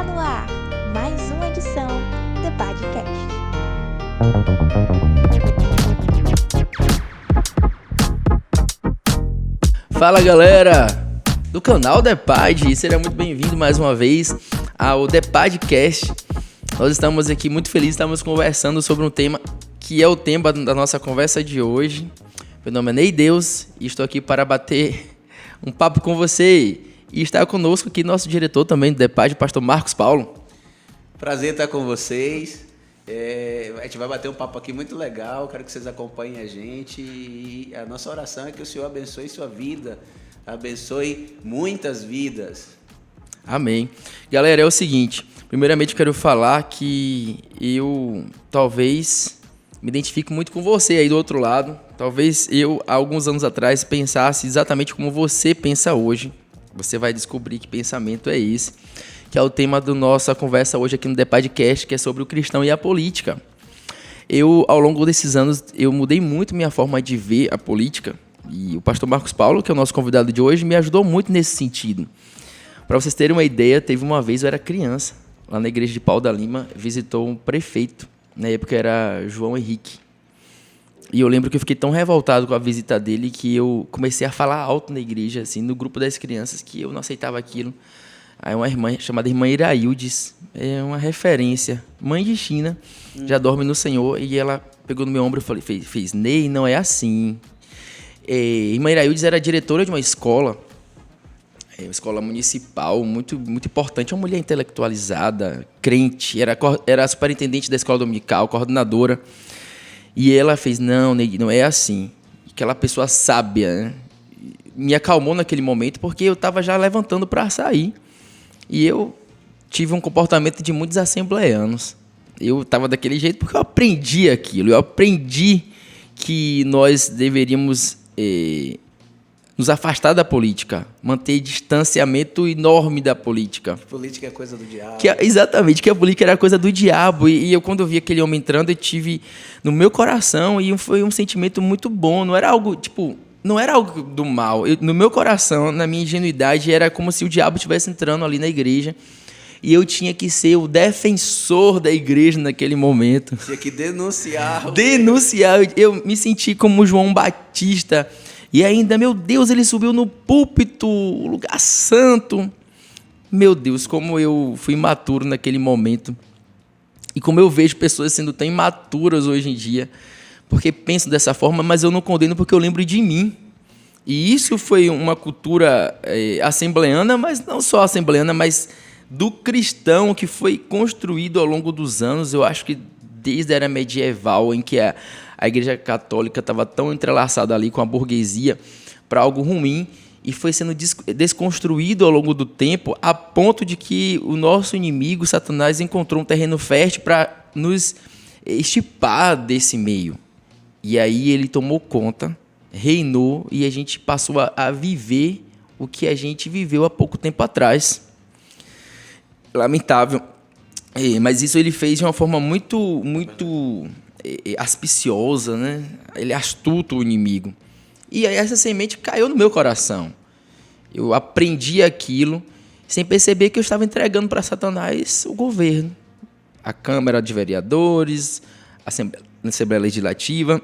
Está no ar mais uma edição do podcast. Fala galera do canal Depad, seja muito bem-vindo mais uma vez ao Depadcast. Nós estamos aqui muito felizes, estamos conversando sobre um tema que é o tema da nossa conversa de hoje. Meu nome é Ney Deus e estou aqui para bater um papo com você. E está conosco aqui nosso diretor também do Depad, o pastor Marcos Paulo. Prazer estar com vocês. A gente vai bater um papo aqui muito legal. Quero que vocês acompanhem a gente. E a nossa oração é que o Senhor abençoe sua vida, abençoe muitas vidas. Amém. Galera, é o seguinte. Primeiramente, eu quero falar que eu talvez me identifico muito com você aí do outro lado. Talvez eu, há alguns anos atrás, pensasse exatamente como você pensa hoje. Você vai descobrir que pensamento é esse, que é o tema da nossa conversa hoje aqui no Depadcast, que é sobre o cristão e a política. Eu, ao longo desses anos, eu mudei muito minha forma de ver a política, e o pastor Marcos Paulo, que é o nosso convidado de hoje, me ajudou muito nesse sentido. Para vocês terem uma ideia, teve uma vez, eu era criança, lá na igreja de Pau da Lima, visitou um prefeito, na época era João Henrique. E eu lembro que eu fiquei tão revoltado com a visita dele que eu comecei a falar alto na igreja, assim, no grupo das crianças, que eu não aceitava aquilo. Aí uma irmã chamada irmã Iraildes, é uma referência, mãe de China, já dorme no Senhor, e ela pegou no meu ombro e fez Ney, não é assim. Irmã Iraildes era diretora de uma escola municipal, muito, muito importante, uma mulher intelectualizada, crente, era a superintendente da escola dominical, coordenadora. E ela fez, não é assim. Aquela pessoa sábia, né? Me acalmou naquele momento, porque eu estava já levantando para sair. E eu tive um comportamento de muitos assembleanos. Eu estava daquele jeito porque eu aprendi aquilo. Eu aprendi que nós deveríamos nos afastar da política, manter distanciamento enorme da política. Política é coisa do diabo. Exatamente, que a política era coisa do diabo. E eu, quando eu vi aquele homem entrando, eu tive no meu coração, e foi um sentimento muito bom. Não era algo, não era algo do mal. No meu coração, na minha ingenuidade, era como se o diabo estivesse entrando ali na igreja. E eu tinha que ser o defensor da igreja naquele momento. Tinha que denunciar. Eu me senti como João Batista. E ainda, meu Deus, ele subiu no púlpito, o lugar santo. Meu Deus, como eu fui imaturo naquele momento. E como eu vejo pessoas sendo tão imaturas hoje em dia, porque pensam dessa forma, mas eu não condeno porque eu lembro de mim. E isso foi uma cultura assembleana, mas não só assembleana, mas do cristão que foi construído ao longo dos anos. Eu acho que desde a era medieval, em que a Igreja Católica estava tão entrelaçada ali com a burguesia para algo ruim, e foi sendo desconstruído ao longo do tempo, a ponto de que o nosso inimigo, Satanás, encontrou um terreno fértil para nos extirpar desse meio. E aí ele tomou conta, reinou, e a gente passou a viver o que a gente viveu há pouco tempo atrás. Lamentável. Mas isso ele fez de uma forma muito aspiciosa, né? Ele é astuto, o inimigo. E aí essa semente caiu no meu coração. Eu aprendi aquilo sem perceber que eu estava entregando para Satanás o governo, a Câmara de Vereadores, a Assembleia Legislativa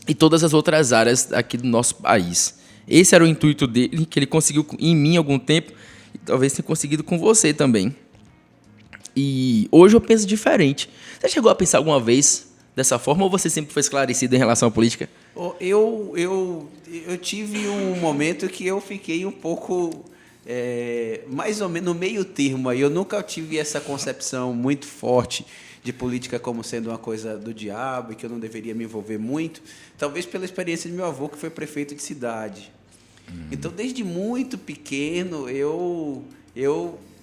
e todas as outras áreas aqui do nosso país. Esse era o intuito dele, que ele conseguiu em mim há algum tempo, e talvez tenha conseguido com você também. E hoje eu penso diferente. Você chegou a pensar alguma vez dessa forma, ou você sempre foi esclarecido em relação à política? Eu tive um momento que eu fiquei um pouco, mais ou menos no meio termo. Aí eu nunca tive essa concepção muito forte de política como sendo uma coisa do diabo e que eu não deveria me envolver muito. Talvez pela experiência de meu avô, que foi prefeito de cidade. Então, desde muito pequeno, eu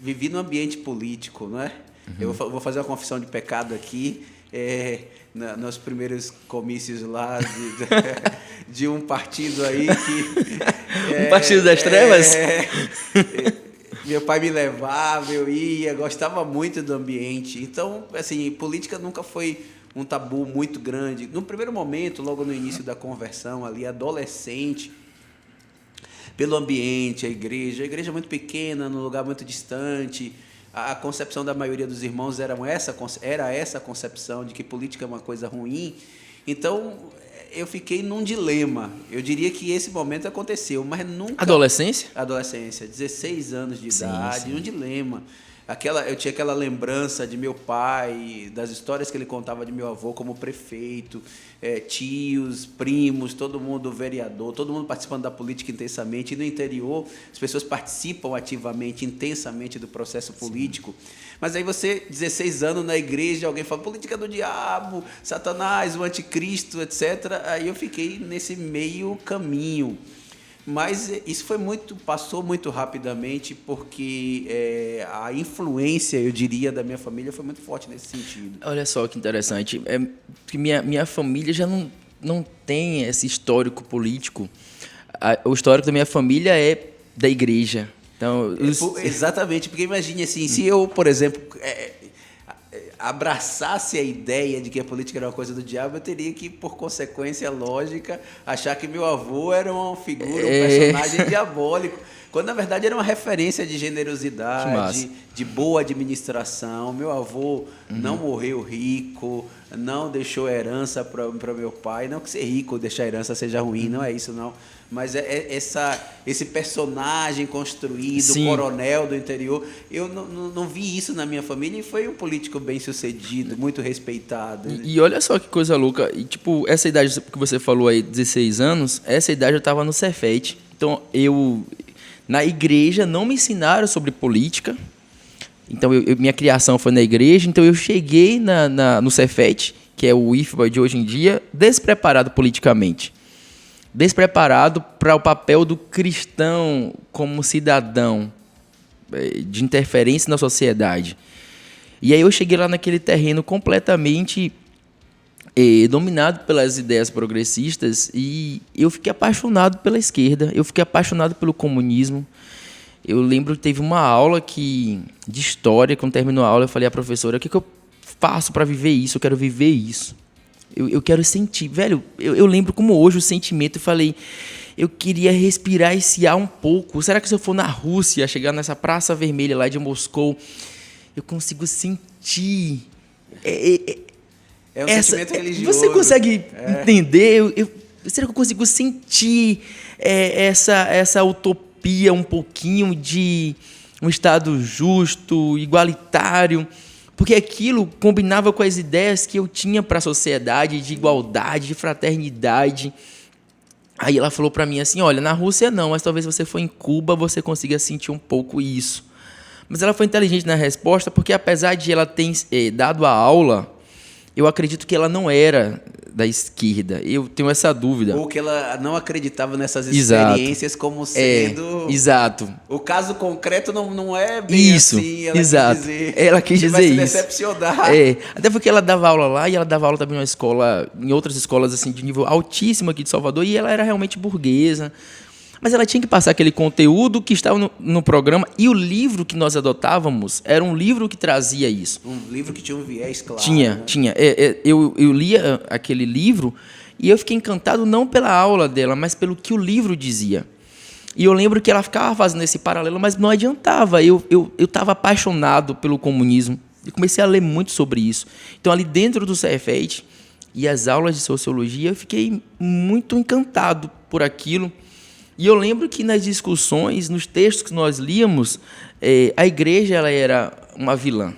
vivi no ambiente político, não é? Eu vou fazer uma confissão de pecado aqui. Nos primeiros comícios lá de um partido aí que... um partido das trevas? Meu pai me levava, eu ia, gostava muito do ambiente. Então, assim, política nunca foi um tabu muito grande. No primeiro momento, logo no início da conversão, ali, adolescente, pelo ambiente, a igreja muito pequena, num lugar muito distante, a concepção da maioria dos irmãos era essa concepção de que política é uma coisa ruim. Então, eu fiquei num dilema. Eu diria que esse momento aconteceu, mas nunca... Adolescência? Adolescência, 16 anos de Sim, idade, sim. um dilema. Eu tinha aquela lembrança de meu pai, das histórias que ele contava de meu avô como prefeito, tios, primos, todo mundo vereador, todo mundo participando da política intensamente. E no interior, as pessoas participam ativamente, intensamente do processo político. Mas aí você, 16 anos na igreja, alguém fala política do diabo, Satanás, o anticristo, etc. Aí eu fiquei nesse meio caminho. Mas isso passou muito rapidamente, porque a influência, eu diria, da minha família foi muito forte nesse sentido. Olha só que interessante. Que minha família já não tem esse histórico político. O histórico da minha família é da igreja. Então, Exatamente, porque imagine assim, se eu, por exemplo, abraçasse a ideia de que a política era uma coisa do diabo, eu teria que, por consequência lógica, achar que meu avô era uma figura, um personagem diabólico, quando na verdade era uma referência de generosidade, de boa administração. Meu avô não morreu rico, não deixou herança para meu pai, não que ser rico ou deixar herança seja ruim, não é isso não, mas esse personagem construído, Sim. coronel do interior, eu não vi isso na minha família, e foi um político bem sucedido, muito respeitado. E olha só que coisa louca, e tipo, essa idade que você falou aí, 16 anos, essa idade eu estava no Cefet. Então, na igreja não me ensinaram sobre política, então minha criação foi na igreja, então eu cheguei no Cefet, que é o IFBA de hoje em dia, despreparado politicamente. Despreparado para o papel do cristão como cidadão, de interferência na sociedade. E aí eu cheguei lá naquele terreno completamente dominado pelas ideias progressistas, e eu fiquei apaixonado pela esquerda, eu fiquei apaixonado pelo comunismo. Eu lembro que teve uma aula de história, quando terminou a aula, eu falei à professora, o que eu faço para viver isso? Eu quero viver isso. Eu quero sentir, velho, eu lembro como hoje o sentimento, eu falei, eu queria respirar esse ar um pouco. Será que se eu for na Rússia, chegar nessa Praça Vermelha lá de Moscou, eu consigo sentir É um sentimento religioso. Você consegue entender? Será que eu consigo sentir essa utopia um pouquinho de um Estado justo, igualitário? Porque aquilo combinava com as ideias que eu tinha para a sociedade, de igualdade, de fraternidade. Aí ela falou para mim assim, olha, na Rússia não, mas talvez você for em Cuba, você consiga sentir um pouco isso. Mas ela foi inteligente na resposta, porque apesar de ela ter dado a aula, eu acredito que ela não era da esquerda. Eu tenho essa dúvida. Ou que ela não acreditava nessas experiências como sendo... Exato. O caso concreto não é bem assim. Ela quis dizer vai se isso. Decepcionar. Até porque ela dava aula lá, e ela dava aula também em outras escolas assim, de nível altíssimo aqui de Salvador, e ela era realmente burguesa. Mas ela tinha que passar aquele conteúdo que estava no programa, e o livro que nós adotávamos era um livro que trazia isso. Um livro que tinha um viés claro. Tinha. Eu lia aquele livro e eu fiquei encantado não pela aula dela, mas pelo que o livro dizia. E eu lembro que ela ficava fazendo esse paralelo, mas não adiantava. Eu estava apaixonado pelo comunismo e comecei a ler muito sobre isso. Então, ali dentro do Cefet e as aulas de sociologia, eu fiquei muito encantado por aquilo. E eu lembro que nas discussões, nos textos que nós líamos, a igreja ela era uma vilã.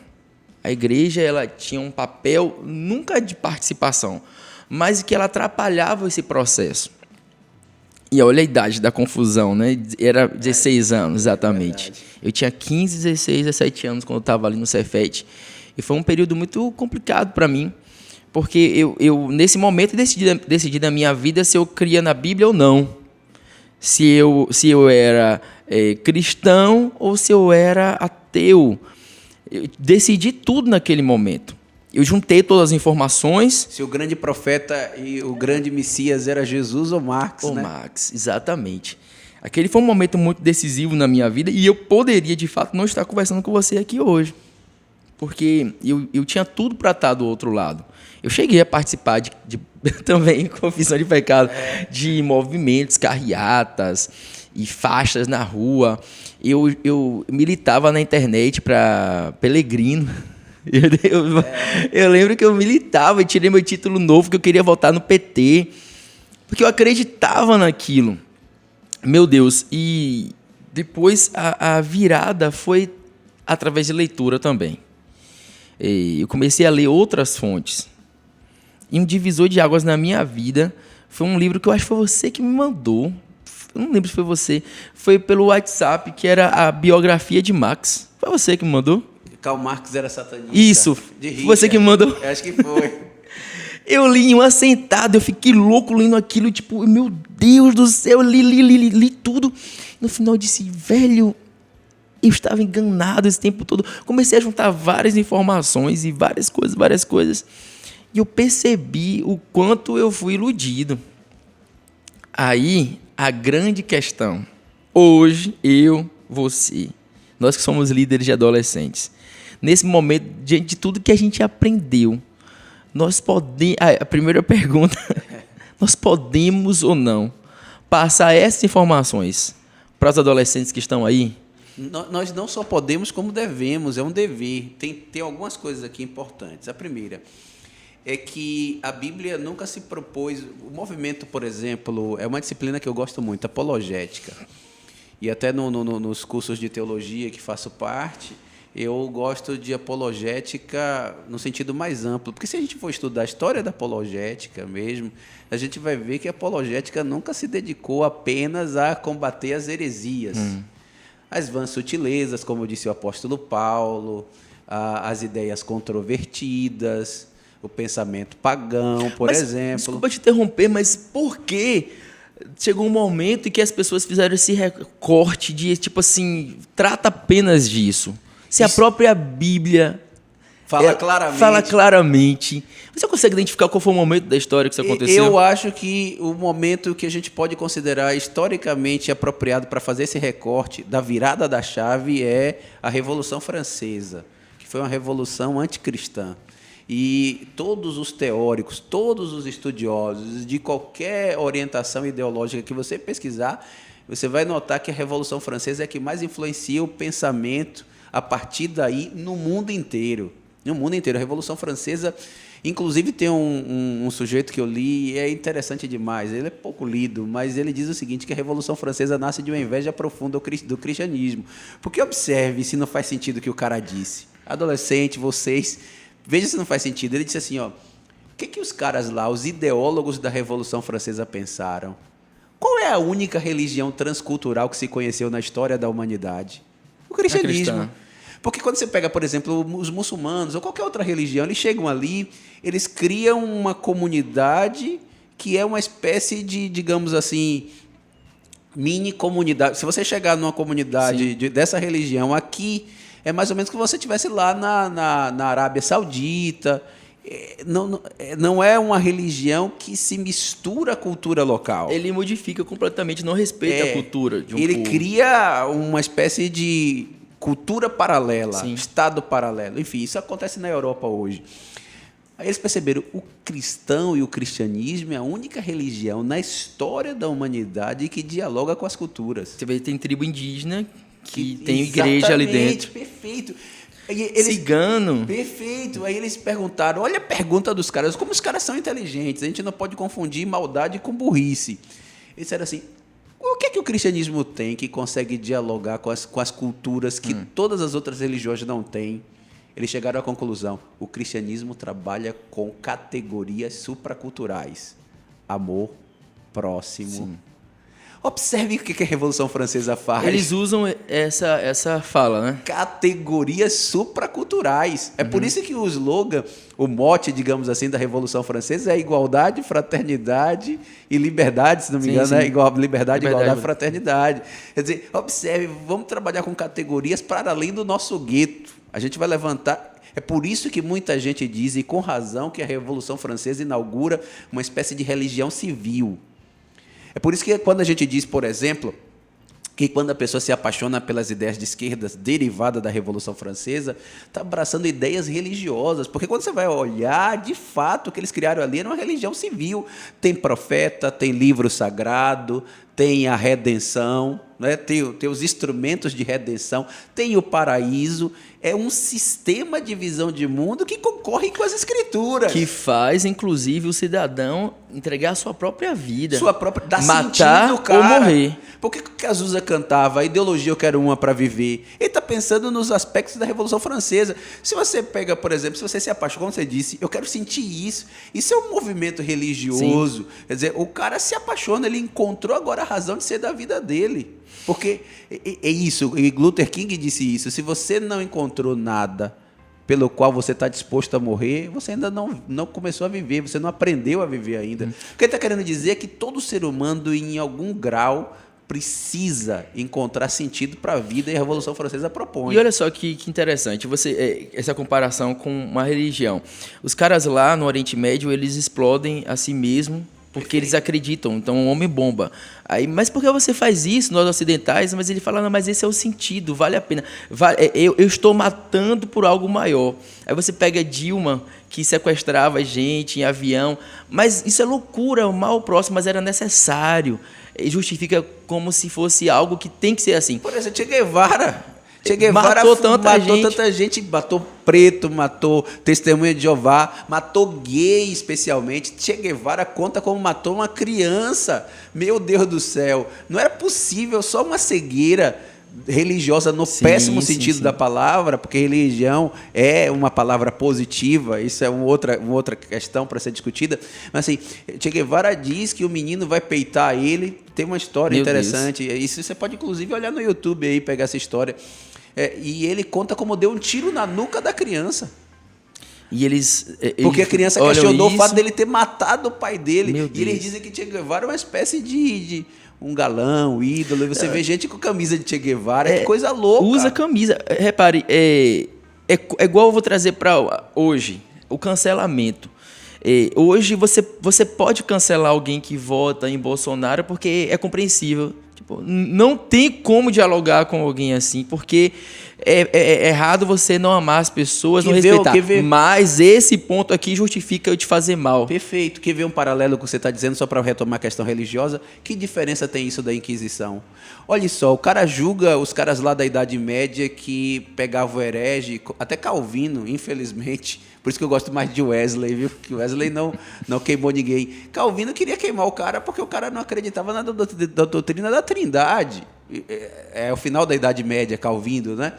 A igreja ela tinha um papel nunca de participação, mas que ela atrapalhava esse processo. E olha a idade da confusão, né? Era 16 anos, exatamente. Eu tinha 15, 16, 17 anos quando eu estava ali no Cefet. E foi um período muito complicado para mim, porque eu nesse momento, decidi na minha vida se eu cria na Bíblia ou não. Se eu era cristão ou se eu era ateu. Eu decidi tudo naquele momento. Eu juntei todas as informações. Se o grande profeta e o grande Messias era Jesus ou Marx, né? Marx, exatamente. Aquele foi um momento muito decisivo na minha vida, e eu poderia, de fato, não estar conversando com você aqui hoje. Porque eu tinha tudo para estar do outro lado. Eu cheguei a participar também, confissão de pecado, de movimentos, carreatas. e faixas na rua. Eu militava na internet para Pelegrino. Eu lembro que eu militava e tirei meu título novo, que eu queria votar no PT, porque eu acreditava naquilo. Meu Deus, e depois a virada foi através de leitura também. Eu comecei a ler outras fontes. E um divisor de águas na minha vida foi um livro que eu acho que foi você que me mandou. Eu não lembro se foi você. Foi pelo WhatsApp, que era a biografia de Marx. Foi você que me mandou? Karl Marx era satanista. Isso, foi você que me mandou. Eu acho que foi. Eu li em uma sentada, eu fiquei louco lendo aquilo, tipo, meu Deus do céu, eu li tudo. No final eu disse, velho, eu estava enganado esse tempo todo. Comecei a juntar várias informações e várias coisas. E eu percebi o quanto eu fui iludido. Aí, a grande questão. Hoje, você, nós que somos líderes de adolescentes, nesse momento, diante de tudo que a gente aprendeu, nós podemos... A primeira pergunta, nós podemos ou não passar essas informações para os adolescentes que estão aí? Nós não só podemos, como devemos, é um dever. Tem algumas coisas aqui importantes. A primeira é que a Bíblia nunca se propôs... O movimento, por exemplo, é uma disciplina que eu gosto muito, apologética. E até nos cursos de teologia que faço parte, eu gosto de apologética no sentido mais amplo. Porque se a gente for estudar a história da apologética mesmo, a gente vai ver que a apologética nunca se dedicou apenas a combater as heresias. As vãs sutilezas, como disse o apóstolo Paulo, as ideias controvertidas, o pensamento pagão, por exemplo. Desculpa te interromper, mas por que chegou um momento em que as pessoas fizeram esse recorte de, tipo assim, trata apenas disso? Se a própria Bíblia fala claramente. Você consegue identificar qual foi o momento da história que isso aconteceu? Eu acho que o momento que a gente pode considerar historicamente apropriado para fazer esse recorte da virada da chave é a Revolução Francesa, que foi uma revolução anticristã. E todos os teóricos, todos os estudiosos de qualquer orientação ideológica que você pesquisar, você vai notar que a Revolução Francesa é a que mais influencia o pensamento a partir daí no mundo inteiro. No mundo inteiro. A Revolução Francesa, inclusive, tem um sujeito que eu li, e é interessante demais. Ele é pouco lido, mas ele diz o seguinte, que a Revolução Francesa nasce de uma inveja profunda do cristianismo. Porque observe se não faz sentido o que o cara disse. Adolescente, vocês, veja se não faz sentido. Ele disse assim, ó, o que os caras lá, os ideólogos da Revolução Francesa pensaram? Qual é a única religião transcultural que se conheceu na história da humanidade? O cristianismo. Porque quando você pega, por exemplo, os muçulmanos ou qualquer outra religião, eles chegam ali, eles criam uma comunidade que é uma espécie de, digamos assim, mini comunidade. Se você chegar numa comunidade dessa religião aqui, é mais ou menos que você estivesse lá na Arábia Saudita. Não é uma religião que se mistura à cultura local. Ele modifica completamente, não respeita a cultura de um Ele povo. cria uma espécie de cultura paralela, Sim. Estado paralelo. Enfim, isso acontece na Europa hoje. Aí eles perceberam que o cristão e o cristianismo é a única religião na história da humanidade que dialoga com as culturas. Você vê, tem tribo indígena que tem igreja ali dentro. Perfeito. Cigano. Perfeito. Aí eles perguntaram, olha a pergunta dos caras, como os caras são inteligentes, a gente não pode confundir maldade com burrice. Eles disseram assim, o que é que o cristianismo tem que consegue dialogar com as culturas que todas as outras religiões não têm? Eles chegaram à conclusão, o cristianismo trabalha com categorias supraculturais. Amor, próximo. Sim. Observe o que a Revolução Francesa faz. Eles usam essa fala, né? Categorias supraculturais. É por isso que o slogan, o mote, digamos assim, da Revolução Francesa é igualdade, fraternidade e liberdade, se não me engano, né? Liberdade, igualdade e fraternidade. Quer dizer, observe, vamos trabalhar com categorias para além do nosso gueto. A gente vai levantar... É por isso que muita gente diz, e com razão, que a Revolução Francesa inaugura uma espécie de religião civil. É por isso que quando a gente diz, por exemplo, que quando a pessoa se apaixona pelas ideias de esquerda derivadas da Revolução Francesa, está abraçando ideias religiosas. Porque quando você vai olhar, de fato, o que eles criaram ali era uma religião civil. Tem profeta, tem livro sagrado, tem a redenção, né? Tem os instrumentos de redenção, tem o paraíso. É um sistema de visão de mundo que concorre com as Escrituras. Que faz, inclusive, o cidadão entregar a sua própria vida. Dar matar sentido, cara. ou morrer. Por que Cazuza cantava a ideologia eu quero uma para viver? Ele está pensando nos aspectos da Revolução Francesa. Se você pega, por exemplo, se você se apaixona, como você disse, eu quero sentir isso. Isso é um movimento religioso. Sim. Quer dizer, o cara se apaixona, ele encontrou agora a razão de ser da vida dele. Porque é isso, e Luther King disse isso, se você não encontrou nada pelo qual você está disposto a morrer, você ainda não começou a viver, você não aprendeu a viver ainda. O que ele está querendo dizer é que todo ser humano, em algum grau, precisa encontrar sentido para a vida, e a Revolução Francesa propõe. E olha só que interessante, essa comparação com uma religião. Os caras lá no Oriente Médio, eles explodem a si mesmo, porque eles acreditam, então o homem bomba. Aí, mas por que você faz isso, nós ocidentais? Mas ele fala, não, mas esse é o sentido, vale a pena. Eu estou matando por algo maior. Aí você pega Dilma, que sequestrava gente em avião, mas isso é loucura, o mal próximo, mas era necessário. Justifica como se fosse algo que tem que ser assim. Por exemplo, Che Guevara matou tanta gente, matou preto, matou testemunha de Jeová, matou gay especialmente. Che Guevara conta como matou uma criança. Meu Deus do céu, não era possível só uma cegueira religiosa no péssimo sentido da palavra, porque religião é uma palavra positiva, isso é uma outra questão para ser discutida, mas assim, Che Guevara diz que o menino vai peitar ele, tem uma história interessante, isso você pode inclusive olhar no YouTube aí, pegar essa história, e ele conta como deu um tiro na nuca da criança. E porque a criança questionou o fato dele ter matado o pai dele, e eles dizem que Che Guevara é uma espécie de um galão, ídolo, e você vê gente com camisa de Che Guevara, que coisa louca. Usa camisa. Repare, é igual eu vou trazer para hoje, o cancelamento. Hoje você pode cancelar alguém que vota em Bolsonaro porque é compreensível. Tipo, não tem como dialogar com alguém assim, porque é errado você não amar as pessoas, não respeitar. Mas esse ponto aqui justifica eu te fazer mal. Perfeito. Quer ver um paralelo que você está dizendo, só para retomar a questão religiosa? Que diferença tem isso da Inquisição? Olha só, o cara julga os caras lá da Idade Média que pegavam o herege, até Calvino, infelizmente. Por isso que eu gosto mais de Wesley, viu? Porque Wesley não queimou ninguém. Calvino queria queimar o cara porque o cara não acreditava na doutrina da Trindade. É o final da Idade Média, Calvino, né?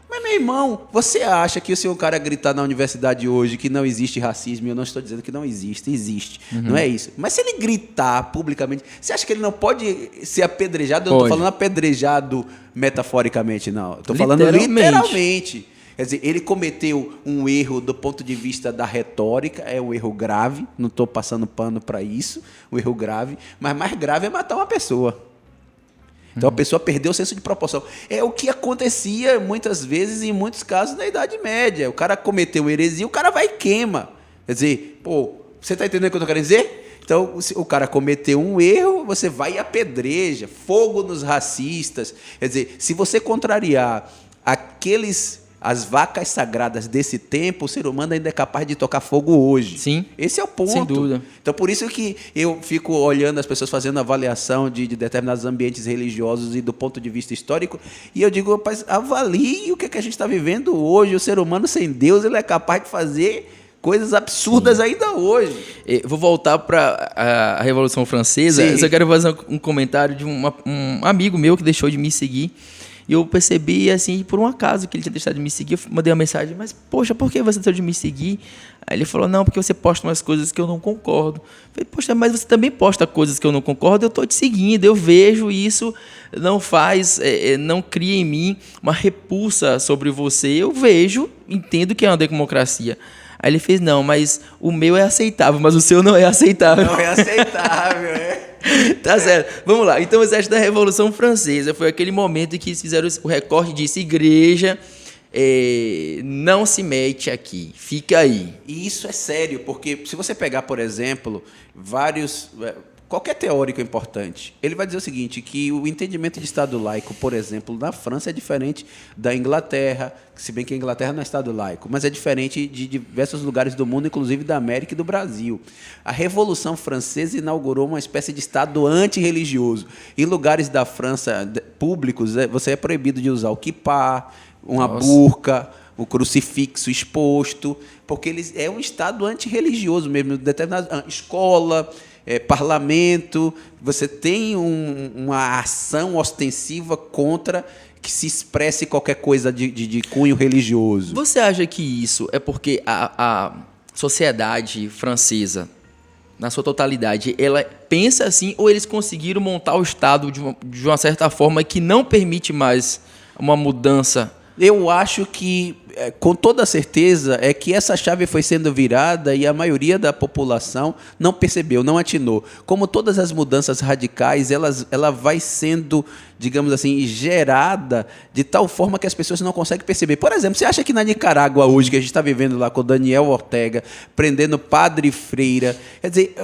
Mas, meu irmão, você acha que se um cara gritar na universidade hoje que não existe racismo, eu não estou dizendo que não existe, existe, não é isso. Mas se ele gritar publicamente, você acha que ele não pode ser apedrejado? Eu não estou falando apedrejado metaforicamente, não. Estou falando literalmente. Quer dizer, ele cometeu um erro do ponto de vista da retórica, é um erro grave, não estou passando pano para isso, um erro grave, mas mais grave é matar uma pessoa. Então a pessoa perdeu o senso de proporção. É o que acontecia muitas vezes, em muitos casos, na Idade Média. O cara cometeu heresia, o cara vai e queima. Quer dizer, você está entendendo o que eu estou querendo dizer? Então, o cara cometeu um erro, você vai e apedreja, fogo nos racistas. Quer dizer, se você contrariar as vacas sagradas desse tempo, o ser humano ainda é capaz de tocar fogo hoje. Sim. Esse é o ponto. Sem dúvida. Então, por isso que eu fico olhando as pessoas fazendo avaliação de determinados ambientes religiosos e do ponto de vista histórico, e eu digo, rapaz, avalie o que a gente está vivendo hoje. O ser humano sem Deus, ele é capaz de fazer coisas absurdas ainda hoje. Vou voltar para a Revolução Francesa. Eu só quero fazer um comentário de um amigo meu que deixou de me seguir. E eu percebi, assim, por um acaso que ele tinha deixado de me seguir. Eu mandei uma mensagem, mas, poxa, por que você deixou de me seguir? Aí ele falou, não, porque você posta umas coisas que eu não concordo. Eu falei, poxa, mas você também posta coisas que eu não concordo, eu estou te seguindo, eu vejo isso, não cria em mim uma repulsa sobre você. Eu vejo, entendo que é uma democracia. Aí ele fez, não, mas o meu é aceitável, mas o seu não é aceitável. Não é aceitável, Tá certo. Vamos lá. Então, o exército da Revolução Francesa foi aquele momento em que eles fizeram o recorte e disse, igreja, não se mete aqui, fica aí. E isso é sério, porque se você pegar, por exemplo, vários qualquer teórico importante, ele vai dizer o seguinte, que o entendimento de Estado laico, por exemplo, na França é diferente da Inglaterra, se bem que a Inglaterra não é Estado laico, mas é diferente de diversos lugares do mundo, inclusive da América e do Brasil. A Revolução Francesa inaugurou uma espécie de Estado antirreligioso. Em lugares da França públicos, você é proibido de usar o kippá, uma burca, o crucifixo exposto, porque é um Estado antirreligioso mesmo, determinado, escola, parlamento, você tem uma ação ostensiva contra que se expresse qualquer coisa de cunho religioso. Você acha que isso é porque a sociedade francesa, na sua totalidade, ela pensa assim, ou eles conseguiram montar o Estado de uma certa forma que não permite mais uma mudança? Eu acho que, com toda certeza, é que essa chave foi sendo virada e a maioria da população não percebeu, não atinou. Como todas as mudanças radicais, ela vai sendo, digamos assim, gerada de tal forma que as pessoas não conseguem perceber. Por exemplo, você acha que na Nicarágua hoje, que a gente está vivendo lá com Daniel Ortega, prendendo padre e freira, quer dizer,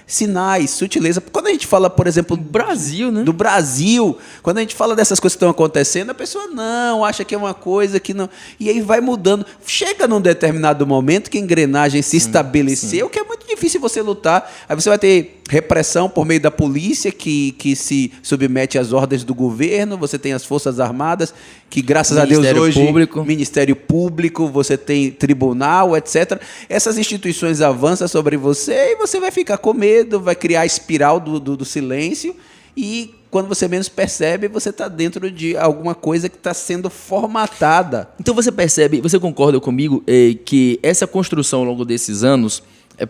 sinais, sutileza. Quando a gente fala, por exemplo, do Brasil, né? Do Brasil, quando a gente fala dessas coisas que estão acontecendo, a pessoa não, acha que é uma coisa que não... E aí vai mudando. Chega num determinado momento que a engrenagem se estabeleceu, que é muito difícil você lutar. Aí você vai ter repressão por meio da polícia, que se submete às ordens do governo, você tem as Forças Armadas, que graças a Deus hoje... Ministério Público, você tem tribunal, etc. Essas instituições avançam sobre você e você vai ficar com medo, vai criar a espiral do silêncio e... Quando você menos percebe, você está dentro de alguma coisa que está sendo formatada. Então você percebe, você concorda comigo que essa construção ao longo desses anos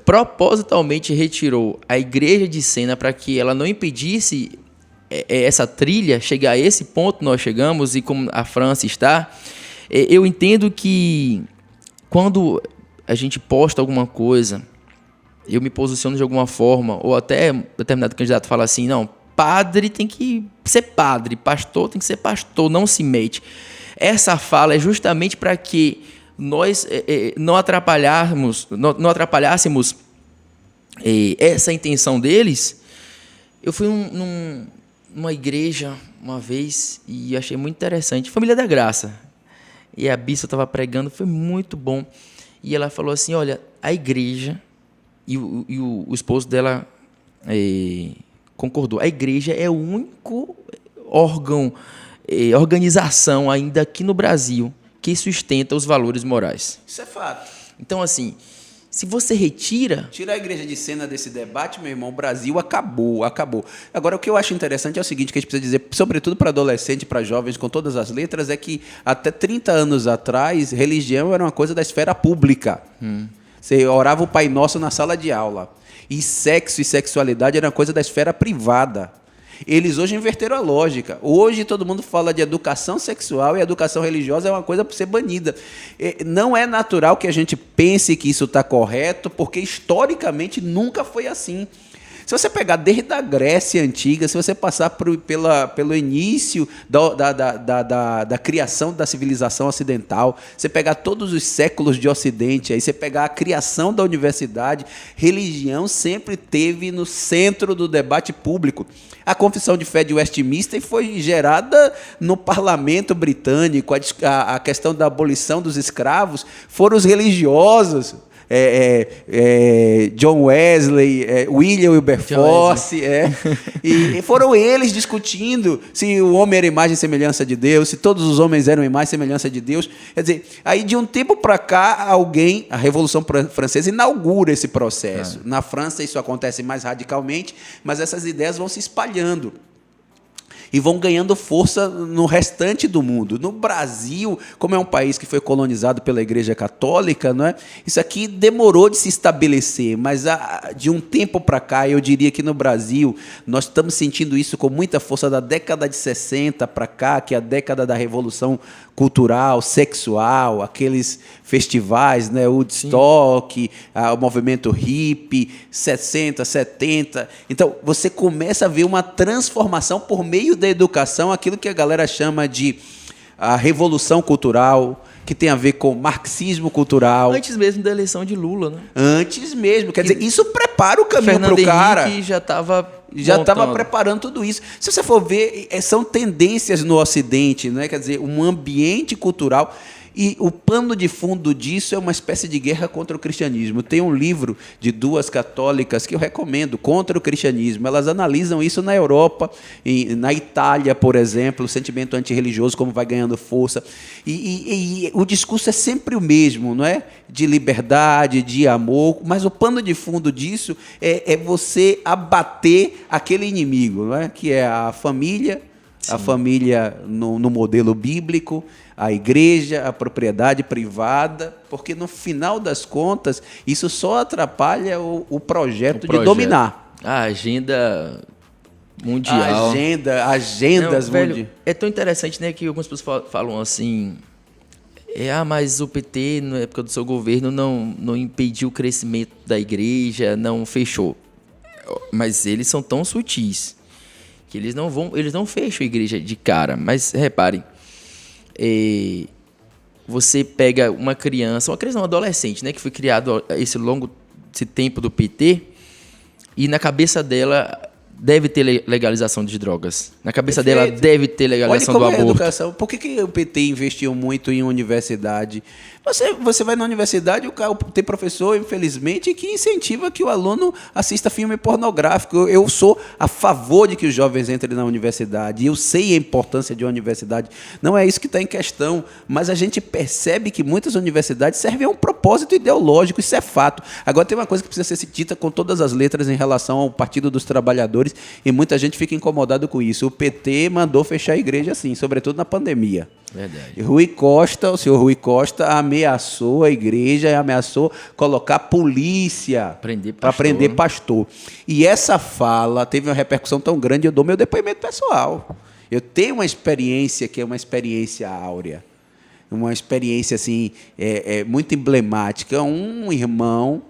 propositalmente retirou a igreja de cena para que ela não impedisse essa trilha chegar a esse ponto que nós chegamos e como a França está? Eu entendo que quando a gente posta alguma coisa, eu me posiciono de alguma forma, ou até determinado candidato fala assim, não, padre tem que ser padre, pastor tem que ser pastor, não se mete. Essa fala é justamente para que nós não atrapalhássemos essa intenção deles. Eu fui numa igreja uma vez e achei muito interessante, Família da Graça, e a bispa estava pregando, foi muito bom, e ela falou assim, olha, a igreja, e o esposo dela... concordou. A igreja é o único órgão, organização ainda aqui no Brasil que sustenta os valores morais. Isso é fato. Então, assim, se você retira a igreja de cena desse debate, meu irmão, o Brasil acabou. Agora, o que eu acho interessante é o seguinte, que a gente precisa dizer, sobretudo para adolescentes, para jovens, com todas as letras, é que até 30 anos atrás, religião era uma coisa da esfera pública. Você orava o Pai Nosso na sala de aula. E sexo e sexualidade era uma coisa da esfera privada. Eles hoje inverteram a lógica. Hoje todo mundo fala de educação sexual e educação religiosa é uma coisa para ser banida. Não é natural que a gente pense que isso está correto, porque historicamente nunca foi assim. Se você pegar desde a Grécia Antiga, se você passar pelo início da criação da civilização ocidental, você pegar todos os séculos de Ocidente, aí você pegar a criação da universidade, religião sempre esteve no centro do debate público. A Confissão de Fé de Westminster foi gerada no parlamento britânico, a questão da abolição dos escravos, foram os religiosos... John Wesley, William Wilberforce, e foram eles discutindo se o homem era imagem e semelhança de Deus, se todos os homens eram imagem e semelhança de Deus. Quer dizer, aí de um tempo para cá, a Revolução Francesa inaugura esse processo. Na França isso acontece mais radicalmente, mas essas ideias vão se espalhando. E vão ganhando força no restante do mundo. No Brasil, como é um país que foi colonizado pela Igreja Católica, não é? Isso aqui demorou de se estabelecer, mas de um tempo para cá, eu diria que no Brasil, nós estamos sentindo isso com muita força da década de 60 para cá, que é a década da Revolução Cultural, sexual, aqueles festivais, né? O Woodstock, o movimento hippie, 60, 70. Então, você começa a ver uma transformação por meio da educação, aquilo que a galera chama de a revolução cultural, que tem a ver com marxismo cultural. Antes mesmo da eleição de Lula, né? Antes mesmo. Quer dizer, isso prepara o caminho para o cara. Henrique já estava já estava Montando. preparando tudo isso. Se você for ver, são tendências no Ocidente, né? Quer dizer, um ambiente cultural. E o pano de fundo disso é uma espécie de guerra contra o cristianismo. Tem um livro de duas católicas que eu recomendo, Contra o Cristianismo. Elas analisam isso na Europa, na Itália, por exemplo, o sentimento antirreligioso, como vai ganhando força. E o discurso é sempre o mesmo, não é? De liberdade, de amor, mas o pano de fundo disso é você abater aquele inimigo, não é? Que é a família. Sim. A família no modelo bíblico, a igreja, a propriedade privada, porque no final das contas isso só atrapalha o projeto de dominar. A agenda mundial. Agendas mundiais. É tão interessante, né, que algumas pessoas falam assim, mas o PT, na época do seu governo, não impediu o crescimento da igreja, não fechou. Mas eles são tão sutis que eles não fecham a igreja de cara. Mas reparem, você pega uma criança, um adolescente, né, que foi criado esse tempo do PT, e na cabeça dela deve ter legalização de drogas. Na cabeça dela deve ter legalização do aborto. Educação. Por que o PT investiu muito em universidade? Você vai na universidade, tem professor, infelizmente, que incentiva que o aluno assista filme pornográfico. Eu sou a favor de que os jovens entrem na universidade. Eu sei a importância de uma universidade. Não é isso que está em questão. Mas a gente percebe que muitas universidades servem a um propósito ideológico. Isso é fato. Agora, tem uma coisa que precisa ser dita com todas as letras em relação ao Partido dos Trabalhadores, e muita gente fica incomodado com isso. O PT mandou fechar a igreja assim, sobretudo na pandemia. Verdade. O senhor Rui Costa ameaçou a igreja e ameaçou colocar polícia para prender pastor. E essa fala teve uma repercussão tão grande, eu dou meu depoimento pessoal. Eu tenho uma experiência que é uma experiência áurea, uma experiência assim, muito emblemática. Um irmão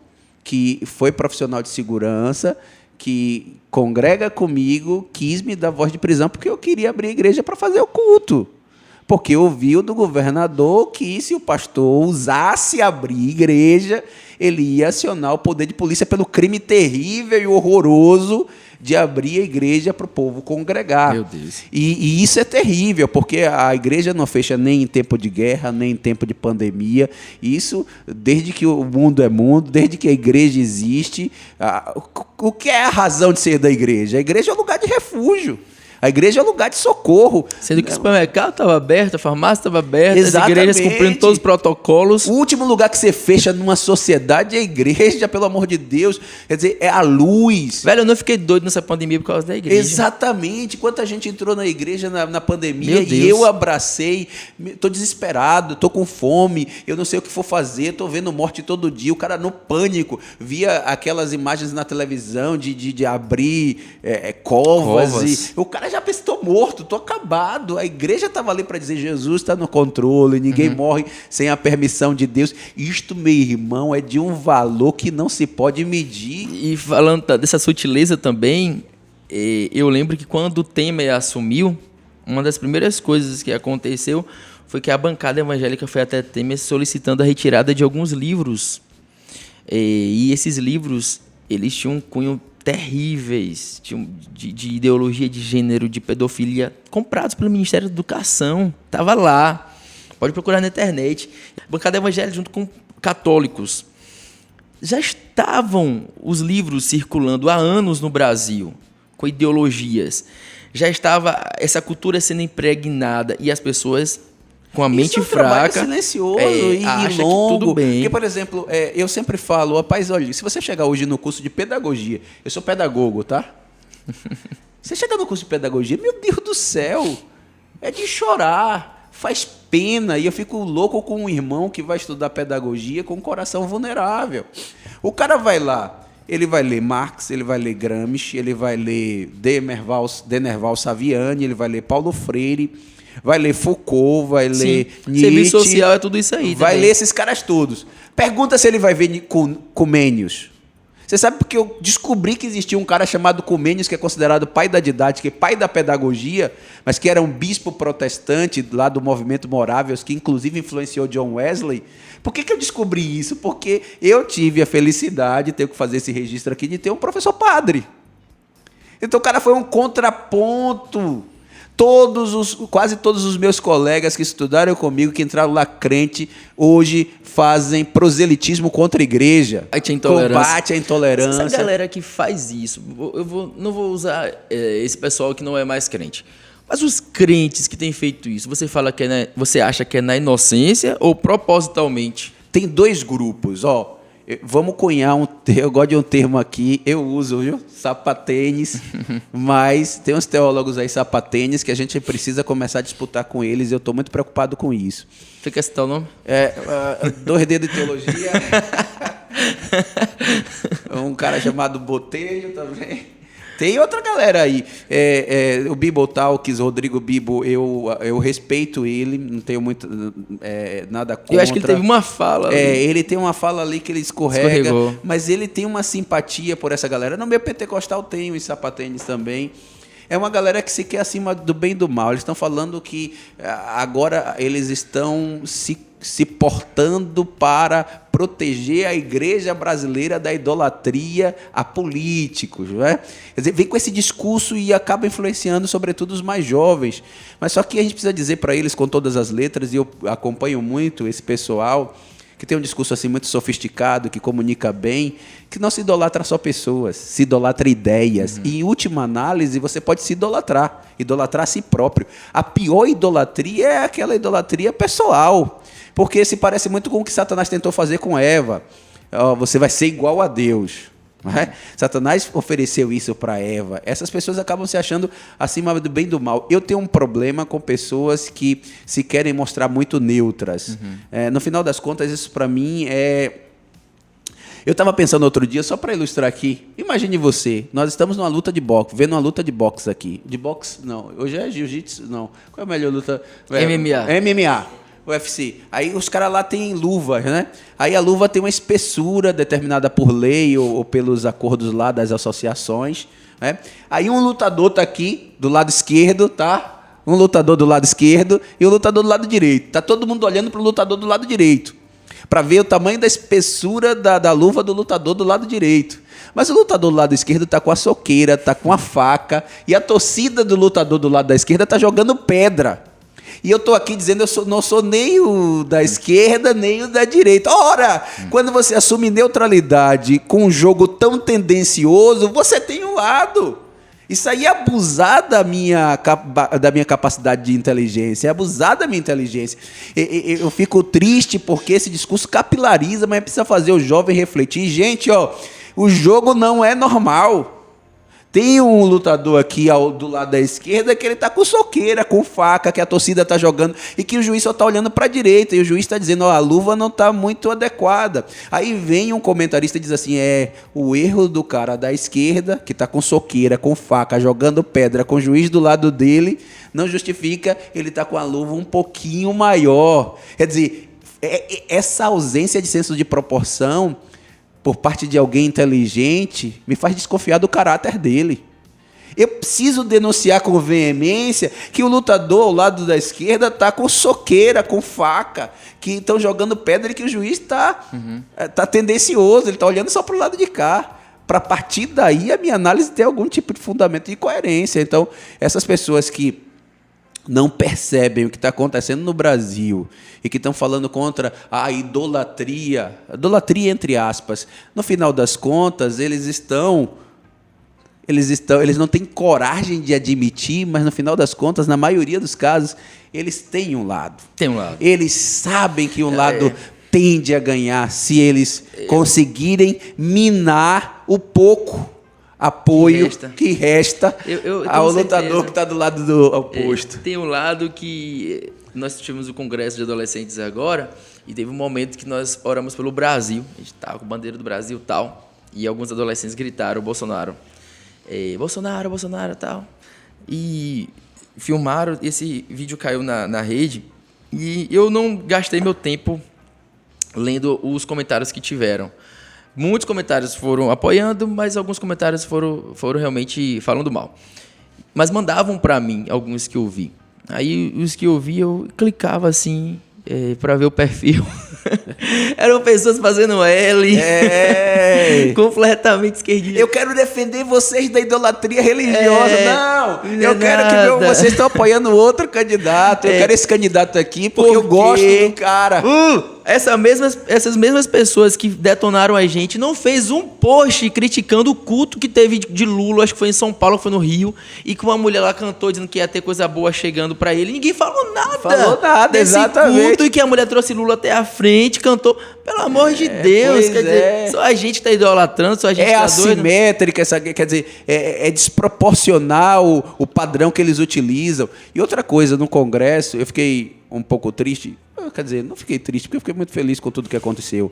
que foi profissional de segurança, que congrega comigo, quis me dar voz de prisão porque eu queria abrir a igreja para fazer o culto. Porque ouviu do governador que, se o pastor usasse abrir igreja, ele ia acionar o poder de polícia pelo crime terrível e horroroso de abrir a igreja para o povo congregar. Meu Deus. E isso é terrível, porque a igreja não fecha nem em tempo de guerra, nem em tempo de pandemia. Isso, desde que o mundo é mundo, desde que a igreja existe. O que é a razão de ser da igreja? A igreja é um lugar de refúgio. A igreja é um lugar de socorro. Sendo que o supermercado estava aberto, a farmácia estava aberta, Exatamente. As igrejas cumprindo todos os protocolos. O último lugar que você fecha numa sociedade é a igreja, pelo amor de Deus. Quer dizer, é a luz. Velho, eu não fiquei doido nessa pandemia por causa da igreja. Exatamente. Quanta gente entrou na igreja na pandemia Meu Deus. E eu abracei. Estou desesperado, estou com fome, eu não sei o que for fazer, estou vendo morte todo dia. O cara no pânico, via aquelas imagens na televisão de abrir covas. E o cara já pensa, estou morto, estou acabado. A igreja estava ali para dizer, Jesus está no controle, ninguém morre sem a permissão de Deus. Isto, meu irmão, é de um valor que não se pode medir. E falando dessa sutileza também, eu lembro que quando o Temer assumiu, uma das primeiras coisas que aconteceu foi que a bancada evangélica foi até Temer solicitando a retirada de alguns livros. E esses livros, eles tinham um cunho terríveis, de ideologia de gênero, de pedofilia, comprados pelo Ministério da Educação. Estava lá. Pode procurar na internet. A bancada evangélica junto com católicos. Já estavam os livros circulando há anos no Brasil, com ideologias. Já estava essa cultura sendo impregnada e as pessoas com a mente fraca. Isso é um trabalho silencioso e longo. Tudo bem. Porque, por exemplo, eu sempre falo, rapaz, olha, se você chegar hoje no curso de pedagogia, eu sou pedagogo, tá? Você chega no curso de pedagogia, meu Deus do céu, é de chorar, faz pena. E eu fico louco com um irmão que vai estudar pedagogia com um coração vulnerável. O cara vai lá, ele vai ler Marx, ele vai ler Gramsci, ele vai ler Denerval Saviani, ele vai ler Paulo Freire, vai ler Foucault, vai ler Nietzsche. Serviço social é tudo isso aí. Vai também ler esses caras todos. Pergunta se ele vai ver Comênios. Você sabe porque eu descobri que existia um cara chamado Comênios, que é considerado pai da didática e pai da pedagogia, mas que era um bispo protestante lá do movimento Moráveis, que inclusive influenciou John Wesley. Por que eu descobri isso? Porque eu tive a felicidade, tenho que fazer esse registro aqui, de ter um professor padre. Então o cara foi um contraponto. Quase todos os meus colegas que estudaram comigo, que entraram lá crente, hoje fazem proselitismo contra a igreja. Combate a intolerância. Essa galera que faz isso, não vou usar esse pessoal que não é mais crente. Mas os crentes que têm feito isso, você acha que é na inocência ou propositalmente? Tem dois grupos, ó. Vamos cunhar eu gosto de um termo aqui, eu uso, viu? Sapatênis, mas tem uns teólogos aí sapatênis que a gente precisa começar a disputar com eles e eu estou muito preocupado com isso. Você quer citar o nome? 2D de teologia. Um cara chamado Botelho também. Tem outra galera aí. O Bible Talks, Rodrigo Bibo, eu respeito ele, não tenho muito nada contra. Eu acho que ele teve uma fala ali. Ele tem uma fala ali que ele escorregou. Mas ele tem uma simpatia por essa galera. No meio pentecostal tem os sapatênis também. É uma galera que se quer acima do bem e do mal. Eles estão falando que agora eles estão se portando para proteger a igreja brasileira da idolatria a políticos. Né? Quer dizer, vem com esse discurso e acaba influenciando, sobretudo, os mais jovens. Mas só que a gente precisa dizer para eles com todas as letras, e eu acompanho muito esse pessoal que tem um discurso assim muito sofisticado, que comunica bem, que não se idolatra só pessoas, se idolatra ideias. E, em última análise, você pode se idolatrar a si próprio. A pior idolatria é aquela idolatria pessoal, porque se parece muito com o que Satanás tentou fazer com Eva. Você vai ser igual a Deus. Satanás ofereceu isso para Eva. Essas pessoas acabam se achando acima do bem e do mal. Eu tenho um problema com pessoas que se querem mostrar muito neutras. No final das contas, isso para mim é... Eu estava pensando outro dia, só para ilustrar aqui, imagine você, nós estamos numa luta de boxe, vendo uma luta de boxe aqui. De boxe? Não. Hoje é jiu-jitsu? Não. Qual é a melhor luta? MMA. UFC. Aí os caras lá têm luvas, né? Aí a luva tem uma espessura determinada por lei ou pelos acordos lá das associações, né? Aí um lutador tá aqui do lado esquerdo, tá? Um lutador do lado esquerdo e o lutador do lado direito. Tá todo mundo olhando pro lutador do lado direito para ver o tamanho da espessura da luva do lutador do lado direito. Mas o lutador do lado esquerdo tá com a soqueira, tá com a faca, e a torcida do lutador do lado da esquerda tá jogando pedra. E eu estou aqui dizendo, não sou nem o da esquerda, nem o da direita. Ora, quando você assume neutralidade com um jogo tão tendencioso, você tem um lado. Isso aí é abusar da minha capacidade de inteligência, é abusar da minha inteligência. Eu fico triste porque esse discurso capilariza, mas precisa fazer o jovem refletir. Gente, o jogo não é normal. Tem um lutador aqui do lado da esquerda que ele está com soqueira, com faca, que a torcida está jogando e que o juiz só está olhando para a direita e o juiz está dizendo, a luva não está muito adequada. Aí vem um comentarista e diz assim, o erro do cara da esquerda, que está com soqueira, com faca, jogando pedra, com o juiz do lado dele, não justifica ele estar com a luva um pouquinho maior. Quer dizer, essa ausência de senso de proporção por parte de alguém inteligente, me faz desconfiar do caráter dele. Eu preciso denunciar com veemência que o lutador ao lado da esquerda está com soqueira, com faca, que estão jogando pedra e que o juiz está tendencioso, ele está olhando só para o lado de cá. Para partir daí, a minha análise ter algum tipo de fundamento de coerência. Então, essas pessoas que não percebem o que está acontecendo no Brasil e que estão falando contra a idolatria entre aspas, no final das contas, eles não têm coragem de admitir, mas no final das contas, na maioria dos casos, eles têm um lado. Tem um lado. Eles sabem que um lado tende a ganhar se conseguirem minar o pouco apoio que resta ao lutador que está do lado do oposto. Tem um lado que nós tivemos o congresso de adolescentes agora e teve um momento que nós oramos pelo Brasil. A gente estava com a bandeira do Brasil e tal, e alguns adolescentes gritaram Bolsonaro. Bolsonaro, Bolsonaro e tal. E filmaram, esse vídeo caiu na rede e eu não gastei meu tempo lendo os comentários que tiveram. Muitos comentários foram apoiando, mas alguns comentários foram realmente falando mal. Mas mandavam para mim alguns que eu vi. Aí os que eu vi, eu clicava assim para ver o perfil. Eram pessoas fazendo L. Completamente esquerdistas. Eu quero defender vocês da idolatria religiosa. Não, eu quero que vocês estão apoiando outro candidato. Eu quero esse candidato aqui porque eu gosto do cara. Essas mesmas pessoas que detonaram a gente não fez um post criticando o culto que teve de Lula, acho que foi em São Paulo, foi no Rio, e que uma mulher lá cantou dizendo que ia ter coisa boa chegando pra ele. Ninguém falou nada. Desse exatamente. Culto, e que a mulher trouxe Lula até a frente, cantou. Pelo amor de Deus, quer dizer, só a gente tá idolatrando, só a gente tá doido. Assimétrica, quer dizer, é desproporcional o padrão que eles utilizam. E outra coisa, no Congresso, eu fiquei um pouco triste. Quer dizer, não fiquei triste, porque eu fiquei muito feliz com tudo que aconteceu.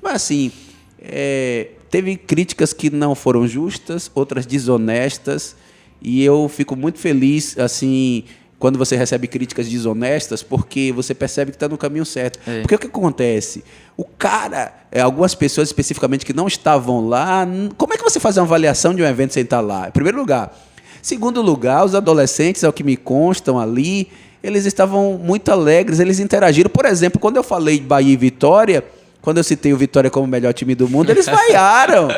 Mas, assim, teve críticas que não foram justas, outras desonestas, e eu fico muito feliz, assim, quando você recebe críticas desonestas, porque você percebe que está no caminho certo. Porque o que acontece? O cara, algumas pessoas especificamente que não estavam lá, como é que você faz uma avaliação de um evento sem estar lá? Em primeiro lugar. Segundo lugar, os adolescentes, ao que me constam ali, eles estavam muito alegres, eles interagiram. Por exemplo, quando eu falei de Bahia e Vitória, quando eu citei o Vitória como o melhor time do mundo, eles vaiaram.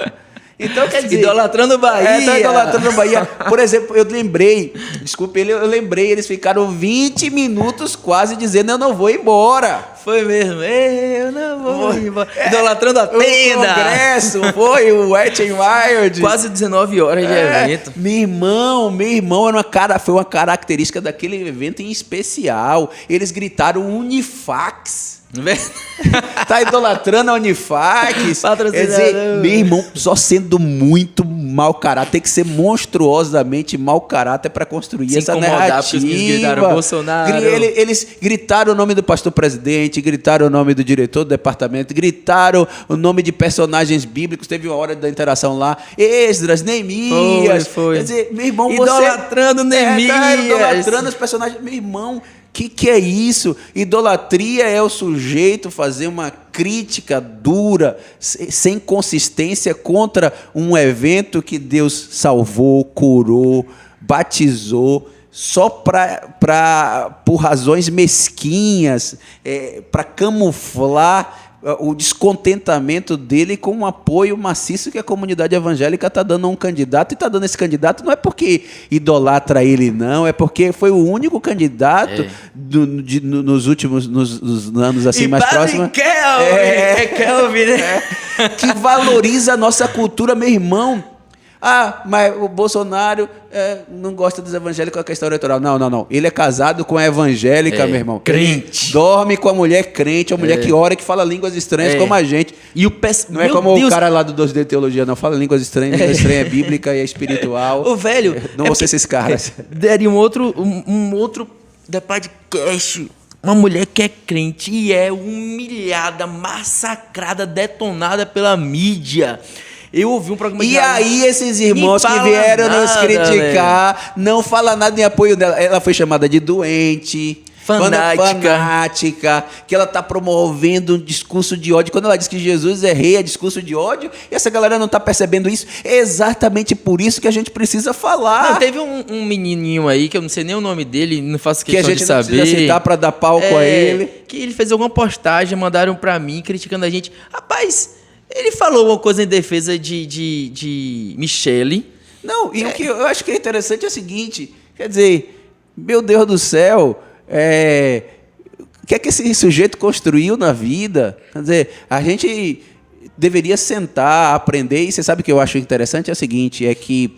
Então, quer dizer... Idolatrando o Bahia. Idolatrando o Bahia. Por exemplo, eu lembrei, eles ficaram 20 minutos quase dizendo, eu não vou embora. Foi mesmo, eu não vou embora. Idolatrando a tenda. O Congresso, foi o Wet n Wild. Quase 19 horas de evento. Meu irmão, foi uma característica daquele evento em especial. Eles gritaram Unifax. Tá idolatrando a Unifax. Quer dizer, meu irmão, só sendo muito mau caráter, tem que ser monstruosamente mau caráter para construir essa narrativa. Eles gritaram Bolsonaro. Eles gritaram o nome do pastor presidente, gritaram o nome do diretor do departamento, gritaram o nome de personagens bíblicos. Teve uma hora da interação lá, Esdras, Neemias. Foi. Quer dizer, meu irmão, idolatrando Neemias. Tá idolatrando os personagens. Meu irmão, que é isso? Idolatria é o sujeito fazer uma crítica dura, sem consistência, contra um evento que Deus salvou, curou, batizou, só por razões mesquinhas, para camuflar o descontentamento dele com um apoio maciço que a comunidade evangélica está dando a um candidato, e está dando esse candidato não é porque idolatra ele, não, é porque foi o único candidato nos últimos nos anos assim, mais próximos. Kelvin, né? Que valoriza a nossa cultura, meu irmão. Mas o Bolsonaro não gosta dos evangélicos com a questão eleitoral. Não. Ele é casado com a evangélica, meu irmão. Crente. Ele dorme com a mulher crente, a mulher que ora e que fala línguas estranhas como a gente. E não é como o cara lá do 2D Teologia, não. Fala línguas estranhas, língua estranha é bíblica e é espiritual. O velho... Não vou ser esses caras. Daria um outro da podcast. Uma mulher que é crente e é humilhada, massacrada, detonada pela mídia. Eu ouvi um programa de E aí esses irmãos que vieram nos criticar, não falam nada em apoio dela. Ela foi chamada de doente, fanática, que ela está promovendo um discurso de ódio. Quando ela diz que Jesus é rei, é discurso de ódio, e essa galera não está percebendo isso. É exatamente por isso que a gente precisa falar. Não, teve um menininho aí, que eu não sei nem o nome dele, não faço questão de saber. Que a gente não precisa citar para dar palco a ele. Que ele fez alguma postagem, mandaram para mim, criticando a gente. Rapaz... Ele falou uma coisa em defesa de Michele. Não, e o que eu acho que é interessante é o seguinte, quer dizer, meu Deus do céu, o que é que esse sujeito construiu na vida? Quer dizer, a gente deveria sentar, aprender, e você sabe o que eu acho interessante é o seguinte, é que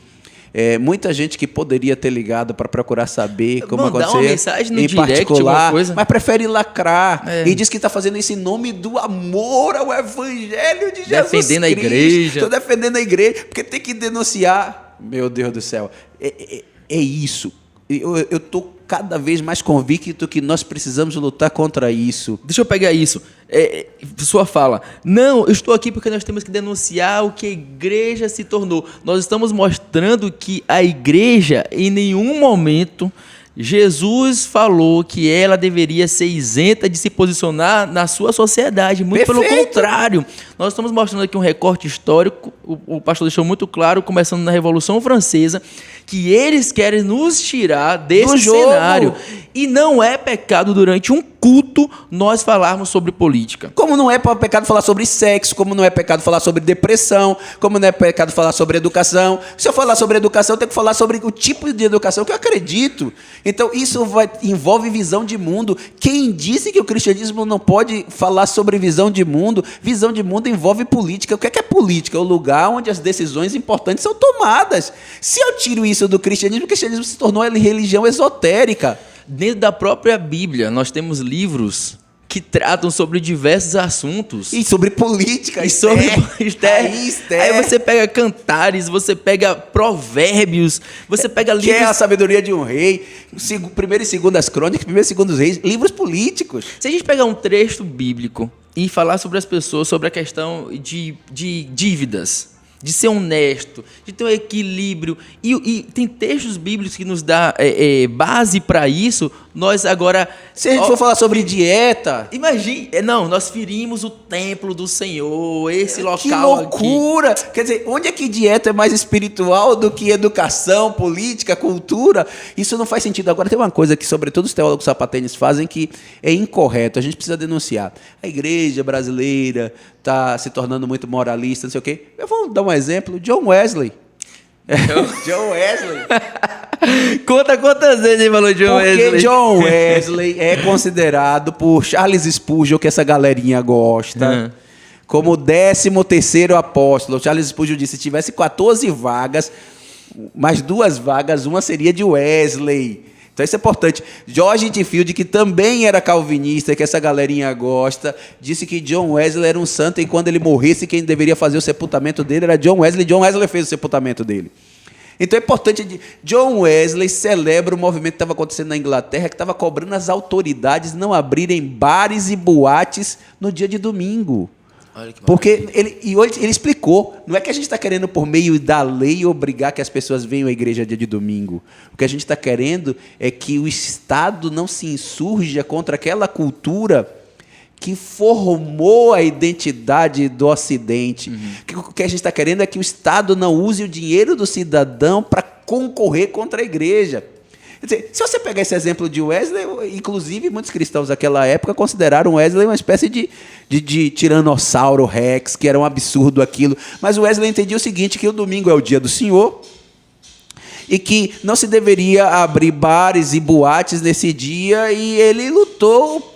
muita gente que poderia ter ligado para procurar saber como aconteceu, uma mensagem no em direct, particular, coisa. Mas prefere lacrar e diz que está fazendo isso em nome do amor ao Evangelho de Jesus defendendo Cristo. A igreja. Estou defendendo a igreja, porque tem que denunciar. Meu Deus do céu, é isso. Eu estou cada vez mais convicto que nós precisamos lutar contra isso. Deixa eu pegar isso. Sua fala. Não, eu estou aqui porque nós temos que denunciar o que a igreja se tornou. Nós estamos mostrando que a igreja, em nenhum momento, Jesus falou que ela deveria ser isenta de se posicionar na sua sociedade. Muito pelo contrário. Nós estamos mostrando aqui um recorte histórico, o pastor deixou muito claro, começando na Revolução Francesa, que eles querem nos tirar desse cenário. E não é pecado durante um culto nós falarmos sobre política. Como não é pecado falar sobre sexo, como não é pecado falar sobre depressão, como não é pecado falar sobre educação. Se eu falar sobre educação, eu tenho que falar sobre o tipo de educação que eu acredito. Então, isso envolve visão de mundo. Quem disse que o cristianismo não pode falar sobre visão de mundo? Visão de mundo envolve política. O que é política? É o lugar onde as decisões importantes são tomadas. Se eu tiro isso do cristianismo, o cristianismo se tornou uma religião esotérica. Dentro da própria Bíblia, nós temos livros que tratam sobre diversos assuntos. E sobre política. E sobre Aí você pega Cantares, você pega Provérbios, você pega livros... Que é a sabedoria de um rei, primeiro e segundo as crônicas, primeiro e segundo os reis, livros políticos. Se a gente pegar um trecho bíblico e falar sobre as pessoas, sobre a questão de dívidas, de ser honesto, de ter um equilíbrio. E tem textos bíblicos que nos dão base para isso. Nós agora... Se a gente for falar sobre dieta... Imagine... nós ferimos o templo do Senhor, esse local aqui. Que loucura! Quer dizer, onde é que dieta é mais espiritual do que educação, política, cultura? Isso não faz sentido. Agora, tem uma coisa que, sobretudo, os teólogos sapatênis fazem que é incorreto. A gente precisa denunciar. A igreja brasileira está se tornando muito moralista, não sei o quê. Eu vou dar um exemplo. John Wesley. John Wesley. Conta quantas vezes ele falou John Wesley. Porque John Wesley é considerado por Charles Spurgeon, que essa galerinha gosta, como o 13º apóstolo. Charles Spurgeon disse, se tivesse 14 vagas, mais 2 vagas, uma seria de Wesley. Então isso é importante. George Whitefield, que também era calvinista, que essa galerinha gosta, disse que John Wesley era um santo e quando ele morresse, quem deveria fazer o sepultamento dele era John Wesley. John Wesley fez o sepultamento dele. Então é importante. John Wesley celebra o movimento que estava acontecendo na Inglaterra, que estava cobrando as autoridades não abrirem bares e boates no dia de domingo. Porque ele explicou, não é que a gente está querendo, por meio da lei, obrigar que as pessoas venham à igreja dia de domingo. O que a gente está querendo é que o Estado não se insurja contra aquela cultura que formou a identidade do Ocidente. O que a gente está querendo é que o Estado não use o dinheiro do cidadão para concorrer contra a igreja. Quer dizer, se você pegar esse exemplo de Wesley, inclusive muitos cristãos daquela época consideraram Wesley uma espécie de tiranossauro rex, que era um absurdo aquilo. Mas o Wesley entendia o seguinte, que o domingo é o dia do Senhor e que não se deveria abrir bares e boates nesse dia, e ele lutou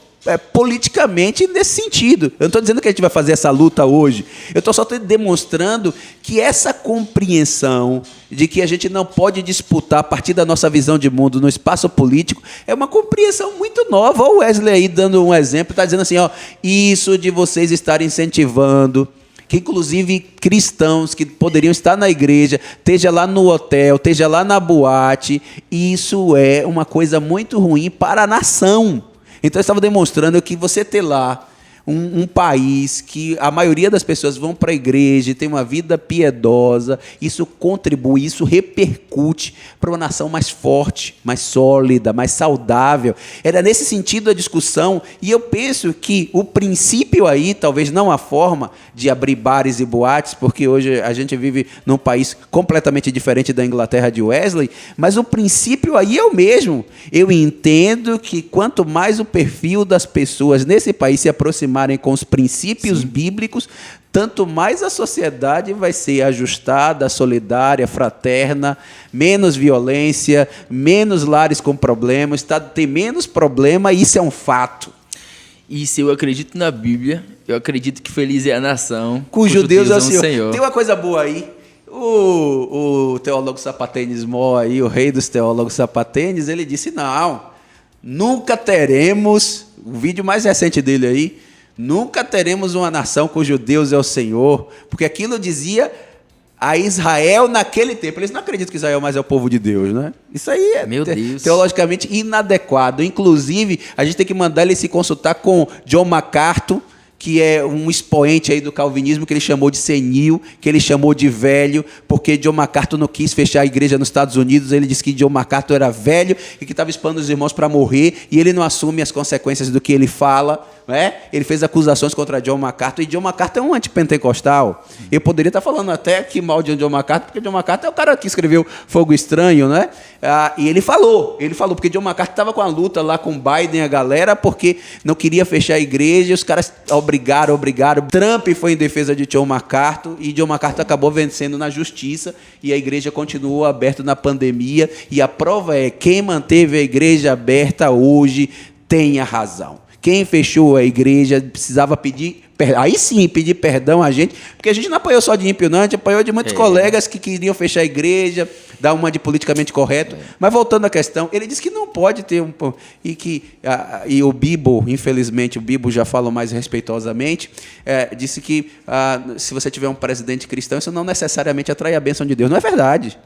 politicamente nesse sentido. Eu não estou dizendo que a gente vai fazer essa luta hoje. Eu estou só demonstrando que essa compreensão de que a gente não pode disputar a partir da nossa visão de mundo no espaço político é uma compreensão muito nova. Olha o Wesley aí dando um exemplo, está dizendo assim, isso de vocês estarem incentivando que inclusive cristãos que poderiam estar na igreja, esteja lá no hotel, esteja lá na boate, isso é uma coisa muito ruim para a nação. Então, eu estava demonstrando que você ter lá um país que a maioria das pessoas vão para a igreja e tem uma vida piedosa, isso contribui, isso repercute para uma nação mais forte, mais sólida, mais saudável. Era nesse sentido a discussão, e eu penso que o princípio aí, talvez não a forma de abrir bares e boates, porque hoje a gente vive num país completamente diferente da Inglaterra de Wesley, mas o princípio aí é o mesmo. Eu entendo que quanto mais o perfil das pessoas nesse país se aproximarem com os princípios bíblicos, tanto mais a sociedade vai ser ajustada, solidária, fraterna, menos violência, menos lares com problemas, o Estado tem menos problema, e isso é um fato. E se eu acredito na Bíblia, eu acredito que feliz é a nação cujo Deus é o Senhor. Tem uma coisa boa aí. O teólogo Sapatênis Mó, aí, o rei dos teólogos Sapatênis, ele disse, não, nunca teremos, o vídeo mais recente dele aí, nunca teremos uma nação cujo Deus é o Senhor, porque aquilo dizia a Israel naquele tempo. Eles não acreditam que Israel mais é o povo de Deus, né? Isso aí é teologicamente inadequado. Inclusive, a gente tem que mandar ele se consultar com John MacArthur, que é um expoente aí do calvinismo, que ele chamou de senil, que ele chamou de velho, porque John MacArthur não quis fechar a igreja nos Estados Unidos. Ele disse que John MacArthur era velho e que estava expondo os irmãos para morrer, e ele não assume as consequências do que ele fala. Ele fez acusações contra John MacArthur, e John MacArthur é um antipentecostal. Eu poderia estar falando até que mal de John MacArthur, porque John MacArthur é o cara que escreveu Fogo Estranho, né? E ele falou, porque John MacArthur estava com a luta lá com Biden, a galera, porque não queria fechar a igreja, e os caras obrigaram. Trump foi em defesa de John MacArthur, e John MacArthur acabou vencendo na justiça, e a igreja continuou aberta na pandemia, e a prova é, quem manteve a igreja aberta hoje tem a razão. Quem fechou a igreja precisava pedir perdão. Aí sim, pedir perdão a gente, porque a gente não apoiou só de ímpio, não, a gente apoiou de muitos colegas que queriam fechar a igreja, dar uma de politicamente correto. Mas voltando à questão, ele disse que não pode ter e o Bibo, infelizmente, o Bibo já fala mais respeitosamente, disse que se você tiver um presidente cristão, isso não necessariamente atrai a bênção de Deus. Não é verdade.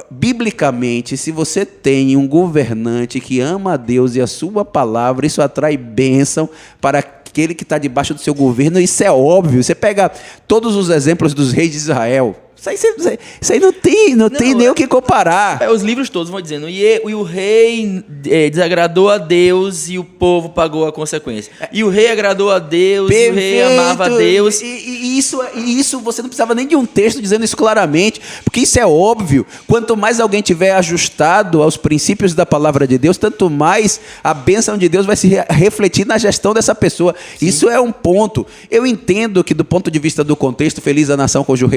Biblicamente, se você tem um governante que ama a Deus e a sua palavra, isso atrai bênção para aquele que está debaixo do seu governo. Isso é óbvio. Você pega todos os exemplos dos reis de Israel. Isso aí não tem nem o que comparar. Os livros todos vão dizendo, e o rei desagradou a Deus e o povo pagou a consequência. E o rei agradou a Deus, e o rei amava a Deus. E isso você não precisava nem de um texto dizendo isso claramente, porque isso é óbvio. Quanto mais alguém tiver ajustado aos princípios da palavra de Deus, tanto mais a bênção de Deus vai se refletir na gestão dessa pessoa. Sim. Isso é um ponto. Eu entendo que, do ponto de vista do contexto, feliz a nação cujo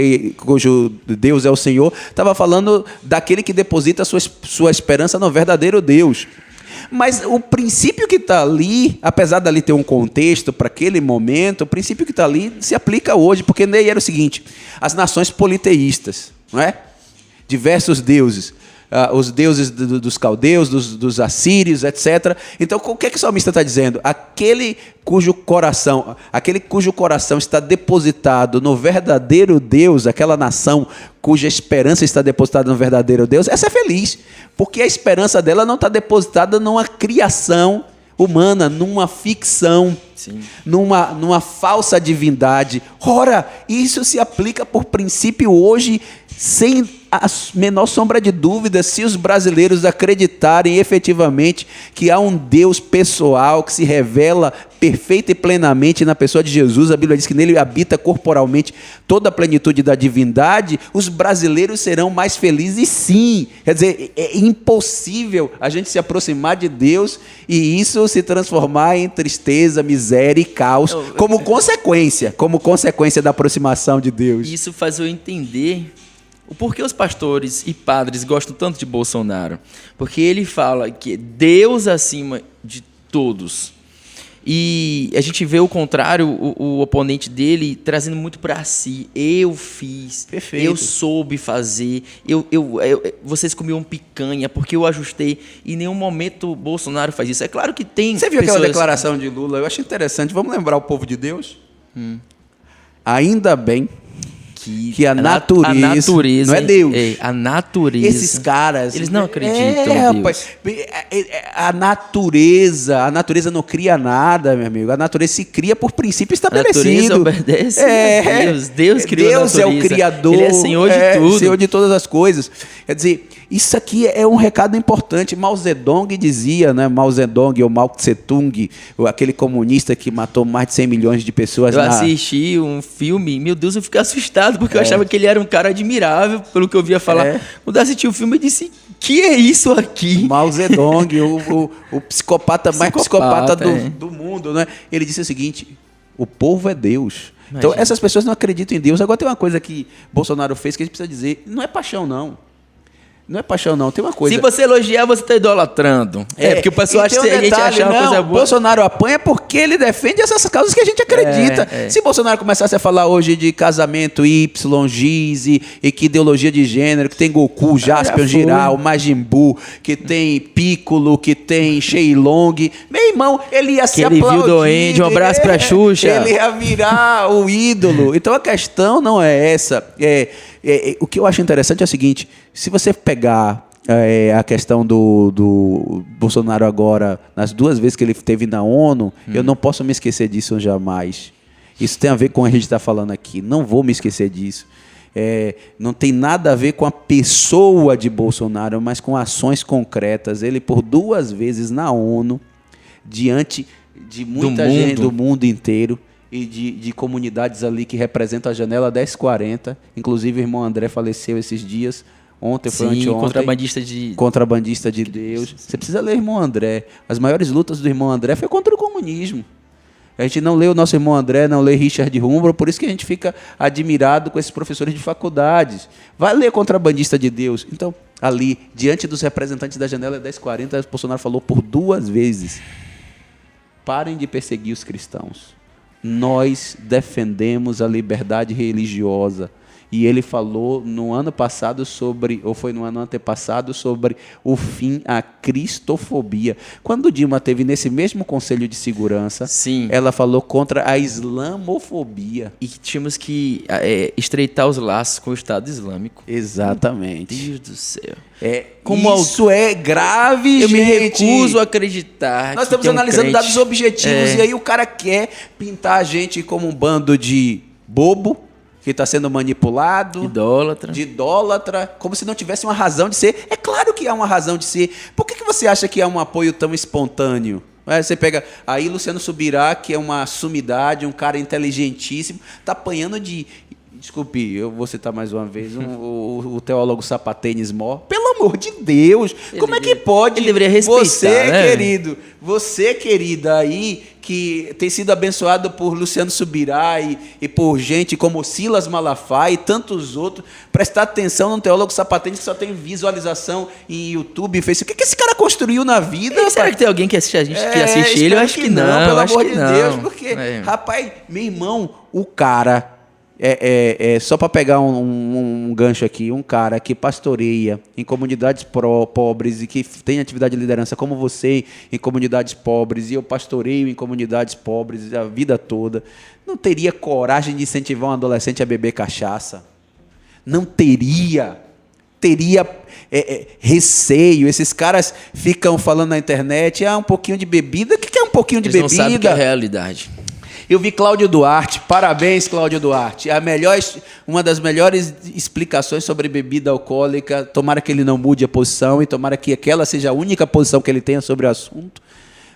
Deus é o Senhor, estava falando daquele que deposita sua esperança no verdadeiro Deus. Mas o princípio que está ali, apesar dali ter um contexto para aquele momento, o princípio que está ali se aplica hoje, porque daí era o seguinte: as nações politeístas, não é? Diversos deuses. Os deuses dos caldeus, dos assírios, etc. Então, o que o salmista está dizendo? Aquele cujo coração está depositado no verdadeiro Deus, aquela nação cuja esperança está depositada no verdadeiro Deus, essa é feliz, porque a esperança dela não está depositada numa criação humana, numa ficção, numa falsa divindade. Ora, isso se aplica por princípio hoje, sem a menor sombra de dúvida, se os brasileiros acreditarem efetivamente que há um Deus pessoal que se revela perfeita e plenamente na pessoa de Jesus. A Bíblia diz que nele habita corporalmente toda a plenitude da divindade. Os brasileiros serão mais felizes, sim. Quer dizer, é impossível a gente se aproximar de Deus e isso se transformar em tristeza, miséria e caos como consequência da aproximação de Deus. Isso faz eu entender o porquê os pastores e padres gostam tanto de Bolsonaro. Porque ele fala que é Deus acima de todos. E a gente vê o contrário, o oponente dele trazendo muito para si. Eu fiz, perfeito. Eu soube fazer, vocês comiam picanha porque eu ajustei. Em nenhum momento o Bolsonaro faz isso. É claro que tem. Você viu aquela declaração de Lula? Eu achei interessante. Vamos lembrar o povo de Deus? Ainda bem que a natureza, não é Deus. A natureza. Esses caras, eles não acreditam em Deus. Rapaz, a natureza não cria nada, meu amigo. A natureza se cria por princípio estabelecido. A natureza obedece a Deus. Deus criou a natureza. Deus é o criador. Ele é Senhor de tudo. Senhor de todas as coisas. Quer dizer, isso aqui é um recado importante. Mao Zedong dizia, né? Mao Zedong ou Mao Tse-tung, aquele comunista que matou mais de 100 milhões de pessoas. Eu assisti um filme, meu Deus, eu fiquei assustado, porque eu achava que ele era um cara admirável, pelo que eu via falar. Quando eu assisti o filme, eu disse, que é isso aqui? Mao Zedong, o psicopata mais psicopata do mundo, né? Ele disse o seguinte: o povo é Deus. Imagina. Então, essas pessoas não acreditam em Deus. Agora, tem uma coisa que Bolsonaro fez que a gente precisa dizer: não é paixão, não. Não é paixão, não. Tem uma coisa. Se você elogiar, você está idolatrando. Porque o pessoal acha que a gente acha uma coisa boa. Bolsonaro apanha porque ele defende essas causas que a gente acredita. Se Bolsonaro começasse a falar hoje de casamento Y, Giz, e que ideologia de gênero, que tem Goku, Jaspion, Jiraiya, Majin Buu, que tem Piccolo, que tem Shenlong, meu irmão, ele ia se aplaudir. Ele viu Doente, um abraço pra Xuxa. Ele ia virar o ídolo. Então a questão não é essa. O que eu acho interessante é o seguinte: se você pegar a questão do Bolsonaro agora, nas 2 vezes que ele esteve na ONU, eu não posso me esquecer disso jamais. Isso tem a ver com o que a gente está falando aqui. Não vou me esquecer disso. Não tem nada a ver com a pessoa de Bolsonaro, mas com ações concretas. Ele, por 2 vezes na ONU, diante de muita gente do mundo inteiro e de comunidades ali que representam a Janela 1040. Inclusive, o irmão André faleceu esses dias. Ontem foi anteontem. Contrabandista de Deus. Você precisa ler irmão André. As maiores lutas do irmão André foi contra o comunismo. A gente não lê o nosso irmão André, não lê Richard Rumbro, por isso que a gente fica admirado com esses professores de faculdades. Vai ler Contrabandista de Deus. Então, ali, diante dos representantes da Janela 1040, Bolsonaro falou por 2 vezes: parem de perseguir os cristãos. Nós defendemos a liberdade religiosa. E ele falou no ano passado ou foi no ano antepassado, sobre o fim à cristofobia. Quando Dilma teve nesse mesmo Conselho de Segurança, sim, ela falou contra a islamofobia. E que tínhamos que estreitar os laços com o Estado Islâmico. Exatamente. Meu Deus do céu. Isso é grave, eu gente. Me recuso a acreditar. Nós estamos analisando dados objetivos e aí o cara quer pintar a gente como um bando de bobo, que está sendo manipulado, de idólatra, como se não tivesse uma razão de ser. É claro que há uma razão de ser. Por que você acha que há um apoio tão espontâneo? Você pega aí Luciano Subirá, que é uma sumidade, um cara inteligentíssimo, está apanhando de... Desculpe, eu vou citar mais uma vez o teólogo Sapatênis Mó. Pelo amor de Deus, como é que pode? Ele deveria respeitar, Você, querida, aí, que tem sido abençoado por Luciano Subirá e por gente como Silas Malafaia e tantos outros, prestar atenção no teólogo Sapatênis, que só tem visualização em YouTube e Facebook. O que esse cara construiu na vida? Será que tem alguém que assiste a gente, que assiste ele? Eu acho que não, pelo amor de Deus, porque, rapaz, meu irmão, o cara... só para pegar um gancho aqui, um cara que pastoreia em comunidades pobres e que tem atividade de liderança como você em comunidades pobres, e eu pastoreio em comunidades pobres a vida toda, não teria coragem de incentivar um adolescente a beber cachaça. Não teria receio. Esses caras ficam falando na internet, um pouquinho de bebida. O que é um pouquinho de bebida? Eles não sabem o que é realidade. Eu vi Cláudio Duarte, parabéns Cláudio Duarte, uma das melhores explicações sobre bebida alcoólica. Tomara que ele não mude a posição e tomara que aquela seja a única posição que ele tenha sobre o assunto.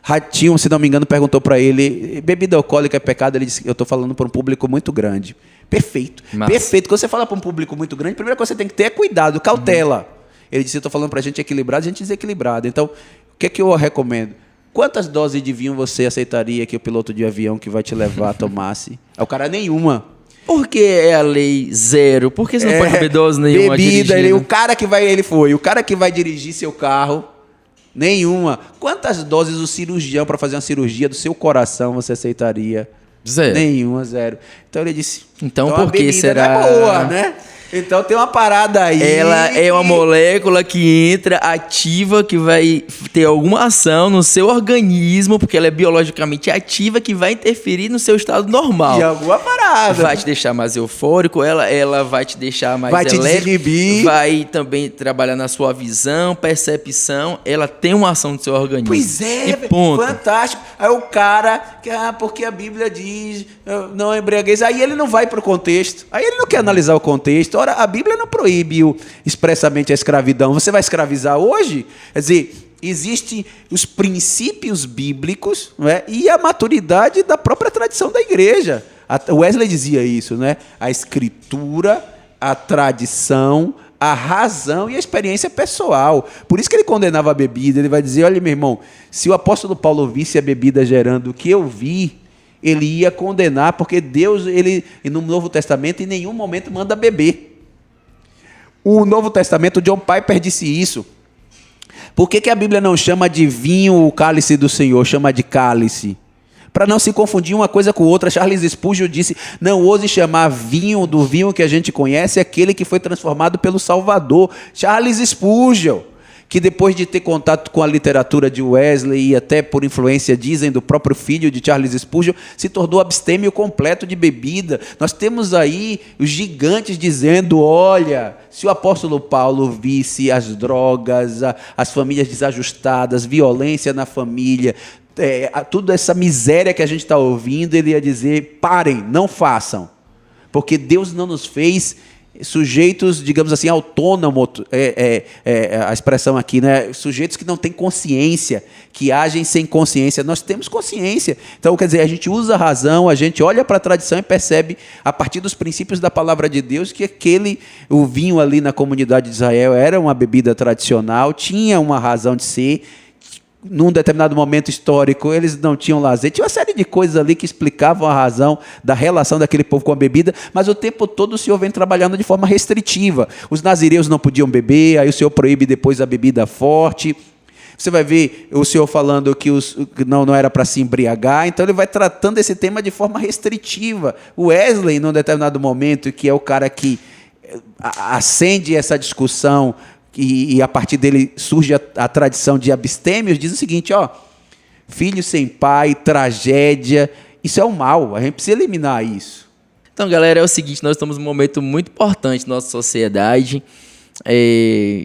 Ratinho, se não me engano, perguntou para ele: bebida alcoólica é pecado? Ele disse: eu estou falando para um público muito grande. Perfeito, perfeito. Quando você fala para um público muito grande, a primeira coisa que você tem que ter é cuidado, cautela. Ele disse: eu estou falando para gente equilibrada, gente desequilibrada. Então, o que é que eu recomendo? Quantas doses de vinho você aceitaria que o piloto de avião que vai te levar tomasse? O cara, nenhuma. Por que é a lei 0? Por que você não pode beber dose nenhuma bebida, o cara que vai dirigir seu carro, nenhuma. Quantas doses o cirurgião para fazer uma cirurgia do seu coração você aceitaria? 0. Nenhuma, 0. Então ele disse... Então por que será? Não é boa, né? Então tem uma parada aí. Ela é uma molécula que entra ativa, que vai ter alguma ação no seu organismo, porque ela é biologicamente ativa, que vai interferir no seu estado normal. De alguma parada. Vai te deixar mais eufórico, ela vai te deixar mais elétrico. Vai te desinibir. Vai também trabalhar na sua visão, percepção. Ela tem uma ação no seu organismo. Pois é, e ponto. Fantástico. Aí o cara, porque a Bíblia diz, não embriagueis, aí ele não vai para o contexto. Aí ele não quer analisar o contexto. Ora, a Bíblia não proíbe expressamente a escravidão. Você vai escravizar hoje? Quer dizer, existem os princípios bíblicos, não é? E a maturidade da própria tradição da igreja. Wesley dizia isso, né? A escritura, a tradição, a razão e a experiência pessoal. Por isso que ele condenava a bebida. Ele vai dizer: olha, meu irmão, se o apóstolo Paulo visse a bebida gerando o que eu vi, ele ia condenar, porque Deus, ele, no Novo Testamento, em nenhum momento manda beber. O Novo Testamento, John Piper disse isso. Por que a Bíblia não chama de vinho o cálice do Senhor, chama de cálice? Para não se confundir uma coisa com outra. Charles Spurgeon disse: não ouse chamar vinho do vinho que a gente conhece aquele que foi transformado pelo Salvador. Charles Spurgeon. que depois de ter contato com a literatura de Wesley e até por influência, dizem, do próprio filho de Charles Spurgeon, se tornou abstêmio completo de bebida. Nós temos aí os gigantes dizendo, olha, se o apóstolo Paulo visse as drogas, as famílias desajustadas, violência na família, toda essa miséria que a gente está ouvindo, ele ia dizer, parem, não façam, porque Deus não nos fez sujeitos, digamos assim, autônomos, a expressão aqui, né? Sujeitos que não têm consciência, que agem sem consciência. Nós temos consciência. Então, quer dizer, a gente usa a razão, a gente olha para a tradição e percebe, a partir dos princípios da palavra de Deus, que o vinho ali na comunidade de Israel era uma bebida tradicional, tinha uma razão de ser. Num determinado momento histórico, eles não tinham lazer. Tinha uma série de coisas ali que explicavam a razão da relação daquele povo com a bebida, mas o tempo todo o Senhor vem trabalhando de forma restritiva. Os nazireus não podiam beber, aí o Senhor proíbe depois a bebida forte. Você vai ver o Senhor falando que não era para se embriagar, então ele vai tratando esse tema de forma restritiva. O Wesley, num determinado momento, que é o cara que acende essa discussão, e a partir dele surge a tradição de abstêmios, diz o seguinte, filho sem pai, tragédia, isso é o mal, a gente precisa eliminar isso. Então, galera, é o seguinte, nós estamos num momento muito importante na nossa sociedade,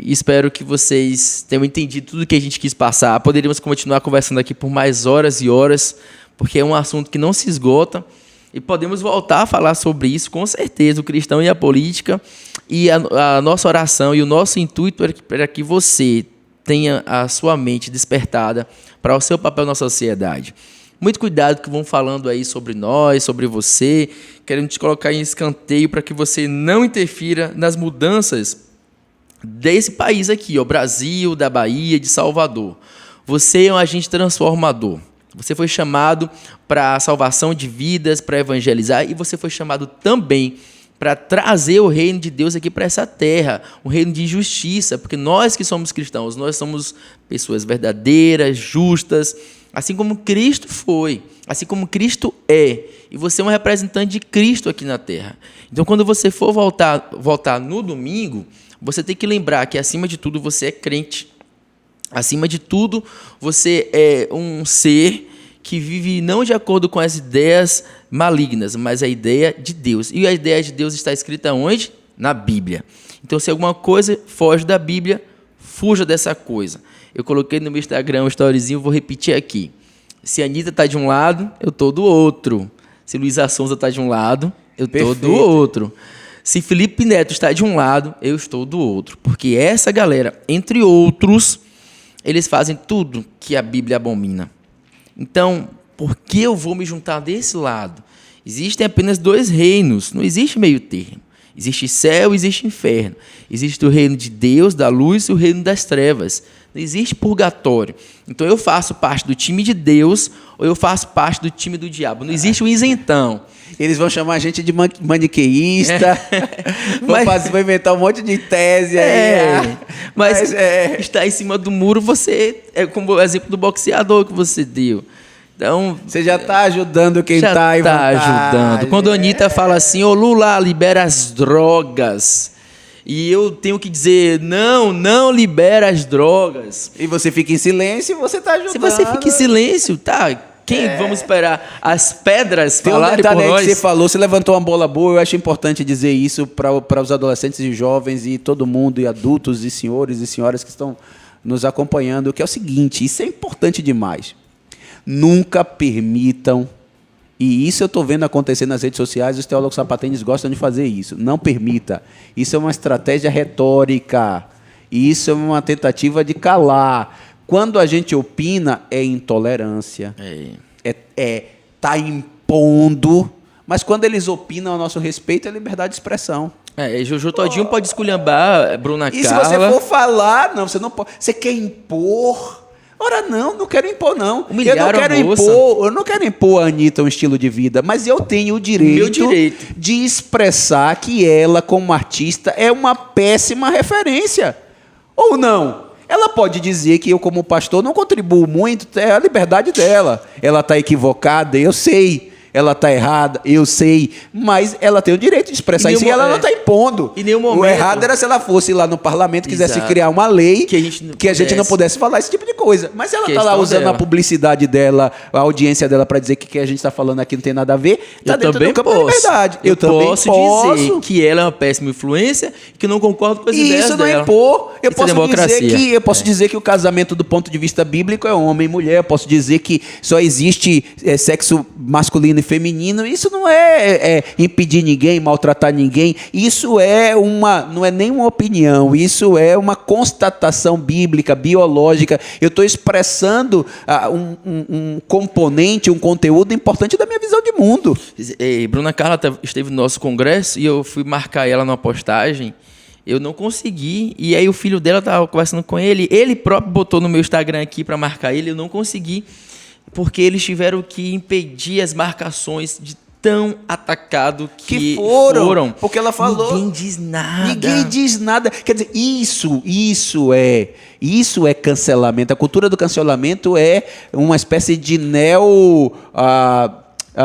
espero que vocês tenham entendido tudo que a gente quis passar. Poderíamos continuar conversando aqui por mais horas e horas, porque é um assunto que não se esgota, e podemos voltar a falar sobre isso, com certeza, o cristão e a política. E a nossa oração e o nosso intuito é para que você tenha a sua mente despertada para o seu papel na sociedade. Muito cuidado que vão falando aí sobre nós, sobre você, querendo te colocar em escanteio para que você não interfira nas mudanças desse país aqui, Brasil, da Bahia, de Salvador. Você é um agente transformador. Você foi chamado para a salvação de vidas, para evangelizar, e você foi chamado também para trazer o reino de Deus aqui para essa terra, um reino de justiça, porque nós que somos cristãos, nós somos pessoas verdadeiras, justas, assim como Cristo foi, assim como Cristo é, e você é um representante de Cristo aqui na terra. Então, quando você for voltar no domingo, você tem que lembrar que, acima de tudo, você é crente. Acima de tudo, você é um ser que vive não de acordo com as ideias malignas, mas a ideia de Deus. E a ideia de Deus está escrita onde? Na Bíblia. Então, se alguma coisa foge da Bíblia, fuja dessa coisa. Eu coloquei no meu Instagram um storyzinho, vou repetir aqui. Se a Anitta está de um lado, eu estou do outro. Se Luísa Sonza está de um lado, eu estou do outro. Se Felipe Neto está de um lado, eu estou do outro. Porque essa galera, entre outros, eles fazem tudo que a Bíblia abomina. Então, por que eu vou me juntar desse lado? Existem apenas dois reinos, não existe meio termo. Existe céu, existe inferno. Existe o reino de Deus, da luz, e o reino das trevas. Não existe purgatório. Então, eu faço parte do time de Deus ou eu faço parte do time do diabo. Não existe o isentão. Eles vão chamar a gente de maniqueísta, vão inventar um monte de tese aí. Mas está em cima do muro, você é como o exemplo do boxeador que você deu. Então, você já está ajudando quem está em vantagem. Ajudando. Quando a Anitta fala assim, Lula, libera as drogas. E eu tenho que dizer, não libera as drogas. E você fica em silêncio e você está ajudando. Se você fica em silêncio, tá... Vamos esperar as pedras falarem por nós? Tem um detalhe que você falou, você levantou uma bola boa, eu acho importante dizer isso para os adolescentes e jovens e todo mundo, e adultos e senhores e senhoras que estão nos acompanhando, que é o seguinte, isso é importante demais. Nunca permitam, e isso eu estou vendo acontecer nas redes sociais, os teólogos sapatenses gostam de fazer isso, não permita. Isso é uma estratégia retórica, isso é uma tentativa de calar. Quando a gente opina, é intolerância, tá impondo, mas quando eles opinam a nosso respeito, é liberdade de expressão. Jojo Todinho pode esculhambar Bruna Carla. E se você for falar, não, você não pode. Você quer impor? Ora, não quero impor, não. Eu não quero impor a Anitta um estilo de vida, mas eu tenho o direito de expressar que ela, como artista, é uma péssima referência. Ou não? Ela pode dizer que eu, como pastor, não contribuo muito, é a liberdade dela. Ela está equivocada, eu sei. Ela está errada, eu sei. Mas ela tem o direito de expressar isso e ela não está impondo. Em nenhum momento. O errado era se ela fosse lá no parlamento e quisesse Exato. criar uma lei que a gente não pudesse falar esse tipo de coisa. Mas se ela está lá usando a publicidade dela, a audiência dela para dizer que o que a gente está falando aqui não tem nada a ver, está dentro do campo da liberdade. Eu também posso dizer que ela é uma péssima influência e que não concordo com as ideias dela. Isso não é impor. Eu posso dizer que o casamento do ponto de vista bíblico é homem e mulher. Eu posso dizer que só existe sexo masculino e feminino. Isso não é impedir ninguém, maltratar ninguém. Isso não é nem uma opinião. Isso é uma constatação bíblica, biológica. Eu estou expressando um componente, um conteúdo importante da minha visão de mundo. Bruna Carla esteve no nosso congresso e eu fui marcar ela numa postagem. Eu não consegui. E aí o filho dela estava conversando com ele. Ele próprio botou no meu Instagram aqui para marcar ele. Eu não consegui. Porque eles tiveram que impedir as marcações de tão atacado que foram. Porque ela falou. Ninguém diz nada. Ninguém diz nada. Quer dizer, isso é cancelamento. A cultura do cancelamento é uma espécie de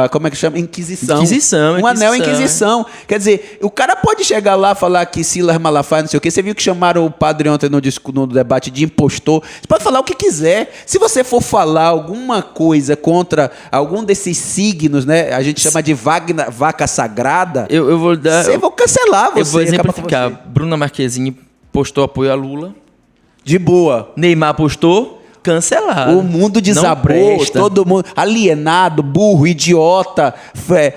como é que chama? Inquisição. Uma neo-inquisição. Quer dizer, o cara pode chegar lá e falar que Silas Malafaia, não sei o quê. Você viu que chamaram o padre ontem no debate de impostor. Você pode falar o que quiser. Se você for falar alguma coisa contra algum desses signos, né? A gente chama de vaca sagrada. Eu vou dar... Eu vou cancelar você. Eu vou exemplificar. Bruna Marquezine postou apoio a Lula. De boa. Neymar postou... Cancelado. O mundo desabou, todo mundo alienado, burro, idiota,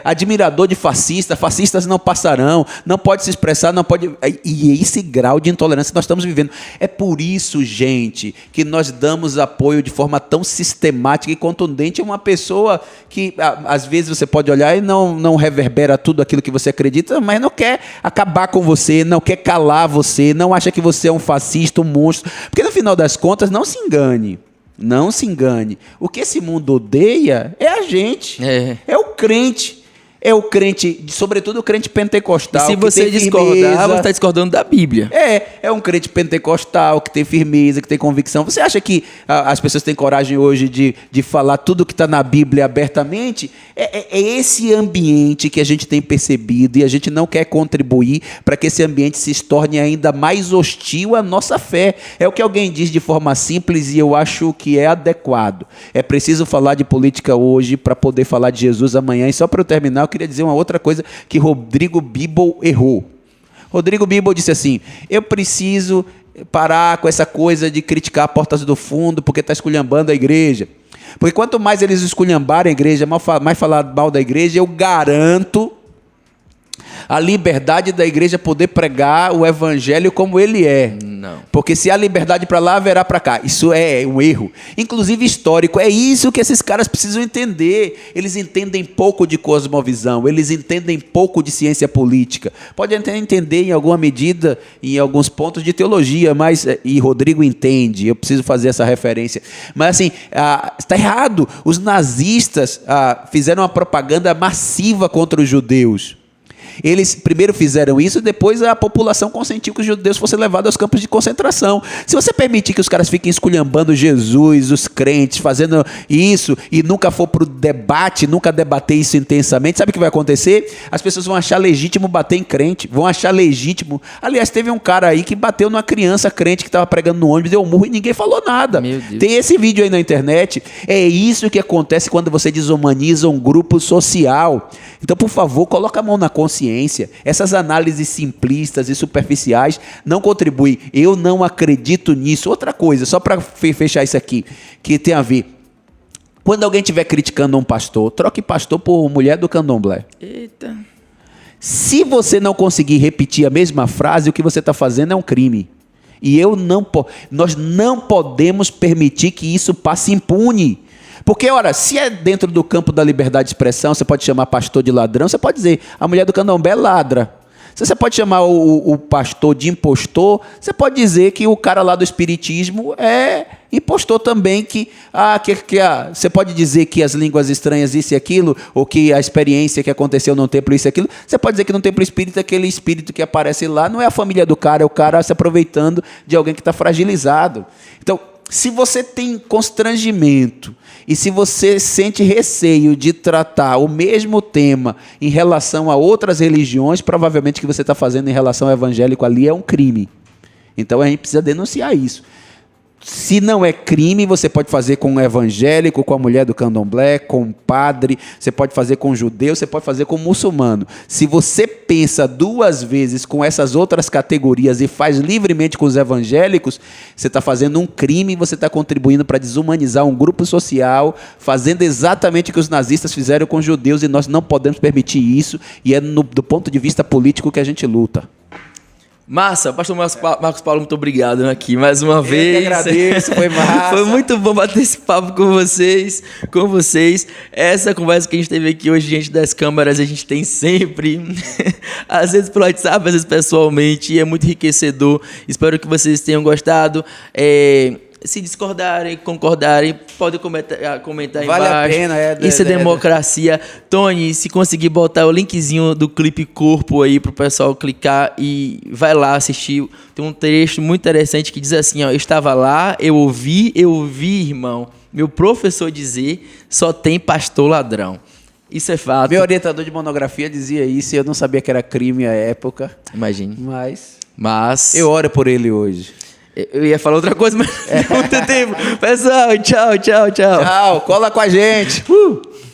admirador de fascista. Fascistas não passarão, não pode se expressar, não pode. E esse grau de intolerância que nós estamos vivendo. É por isso, gente, que nós damos apoio de forma tão sistemática e contundente a uma pessoa que, às vezes, você pode olhar e não reverbera tudo aquilo que você acredita, mas não quer acabar com você, não quer calar você, não acha que você é um fascista, um monstro. Porque, no final das contas, não se engane. Não se engane. O que esse mundo odeia é a gente. É o crente. É o crente, sobretudo o crente pentecostal. E se você discordar, você está discordando da Bíblia. É um crente pentecostal que tem firmeza, que tem convicção. Você acha que as pessoas têm coragem hoje de falar tudo que está na Bíblia abertamente? É esse ambiente que a gente tem percebido e a gente não quer contribuir para que esse ambiente se torne ainda mais hostil à nossa fé. É o que alguém diz de forma simples e eu acho que é adequado. É preciso falar de política hoje para poder falar de Jesus amanhã. E só para eu terminar, eu queria dizer uma outra coisa que Rodrigo Bibo errou. Rodrigo Bibo disse assim: eu preciso parar com essa coisa de criticar Portas do Fundo porque está esculhambando a igreja. Porque quanto mais eles esculhambarem a igreja, mais falar mal da igreja, eu garanto a liberdade da igreja poder pregar o evangelho como ele é. Não. Porque se há liberdade para lá, haverá para cá. Isso é um erro, inclusive histórico. É isso que esses caras precisam entender. Eles entendem pouco de cosmovisão, eles entendem pouco de ciência política. Pode até entender em alguma medida, em alguns pontos de teologia, mas, e Rodrigo entende, eu preciso fazer essa referência. Mas assim, está errado. Os nazistas fizeram uma propaganda massiva contra os judeus. Eles primeiro fizeram isso, depois a população consentiu que os judeus fossem levados aos campos de concentração. Se você permitir que os caras fiquem esculhambando Jesus, os crentes, fazendo isso, e nunca for para o debate, nunca debater isso intensamente, sabe o que vai acontecer? As pessoas vão achar legítimo bater em crente, vão achar legítimo. Aliás, teve um cara aí que bateu numa criança crente que estava pregando no ônibus, deu um murro e ninguém falou nada. Tem esse vídeo aí na internet. É isso que acontece quando você desumaniza um grupo social. Então, por favor, coloca a mão na consciência. Essas análises simplistas e superficiais não contribuem. Eu não acredito nisso. Outra coisa, só para fechar isso aqui, que tem a ver. Quando alguém estiver criticando um pastor, troque pastor por mulher do candomblé. Eita. Se você não conseguir repetir a mesma frase, o que você está fazendo é um crime. E nós não podemos permitir que isso passe impune. Porque, ora, se é dentro do campo da liberdade de expressão, você pode chamar pastor de ladrão, você pode dizer, a mulher do candomblé ladra. Se você pode chamar o pastor de impostor, você pode dizer que o cara lá do espiritismo é impostor também, você pode dizer que as línguas estranhas isso e aquilo, ou que a experiência que aconteceu no templo isso e aquilo, você pode dizer que no templo espírita aquele espírito que aparece lá não é a família do cara, é o cara se aproveitando de alguém que está fragilizado. Então, Se você tem constrangimento e se você sente receio de tratar o mesmo tema em relação a outras religiões, provavelmente o que você está fazendo em relação ao evangélico ali é um crime. Então a gente precisa denunciar isso. Se não é crime, você pode fazer com um evangélico, com a mulher do candomblé, com um padre, você pode fazer com um judeu, você pode fazer com um muçulmano. Se você pensa 2 vezes com essas outras categorias e faz livremente com os evangélicos, você está fazendo um crime e você está contribuindo para desumanizar um grupo social, fazendo exatamente o que os nazistas fizeram com os judeus, e nós não podemos permitir isso, e é do ponto de vista político que a gente luta. Massa, pastor Marcos Paulo, muito obrigado aqui mais uma vez. Eu que agradeço, foi massa. Foi muito bom bater esse papo com vocês. Essa conversa que a gente teve aqui hoje diante das câmeras, a gente tem sempre. Às vezes pelo WhatsApp, às vezes pessoalmente, e é muito enriquecedor. Espero que vocês tenham gostado. Se discordarem, concordarem, podem comentar aí vale embaixo. A pena, Isso é democracia. Tony, se conseguir botar o linkzinho do clipe Corpo aí pro pessoal clicar e vai lá assistir. Tem um trecho muito interessante que diz assim, ó: eu estava lá, eu ouvi, irmão, meu professor dizer, só tem pastor ladrão. Isso é fato. Meu orientador de monografia dizia isso e eu não sabia que era crime à época. Imagine. Mas eu oro por ele hoje. Eu ia falar outra coisa, mas não tem muito tempo. Pessoal, tchau. Tchau, cola com a gente.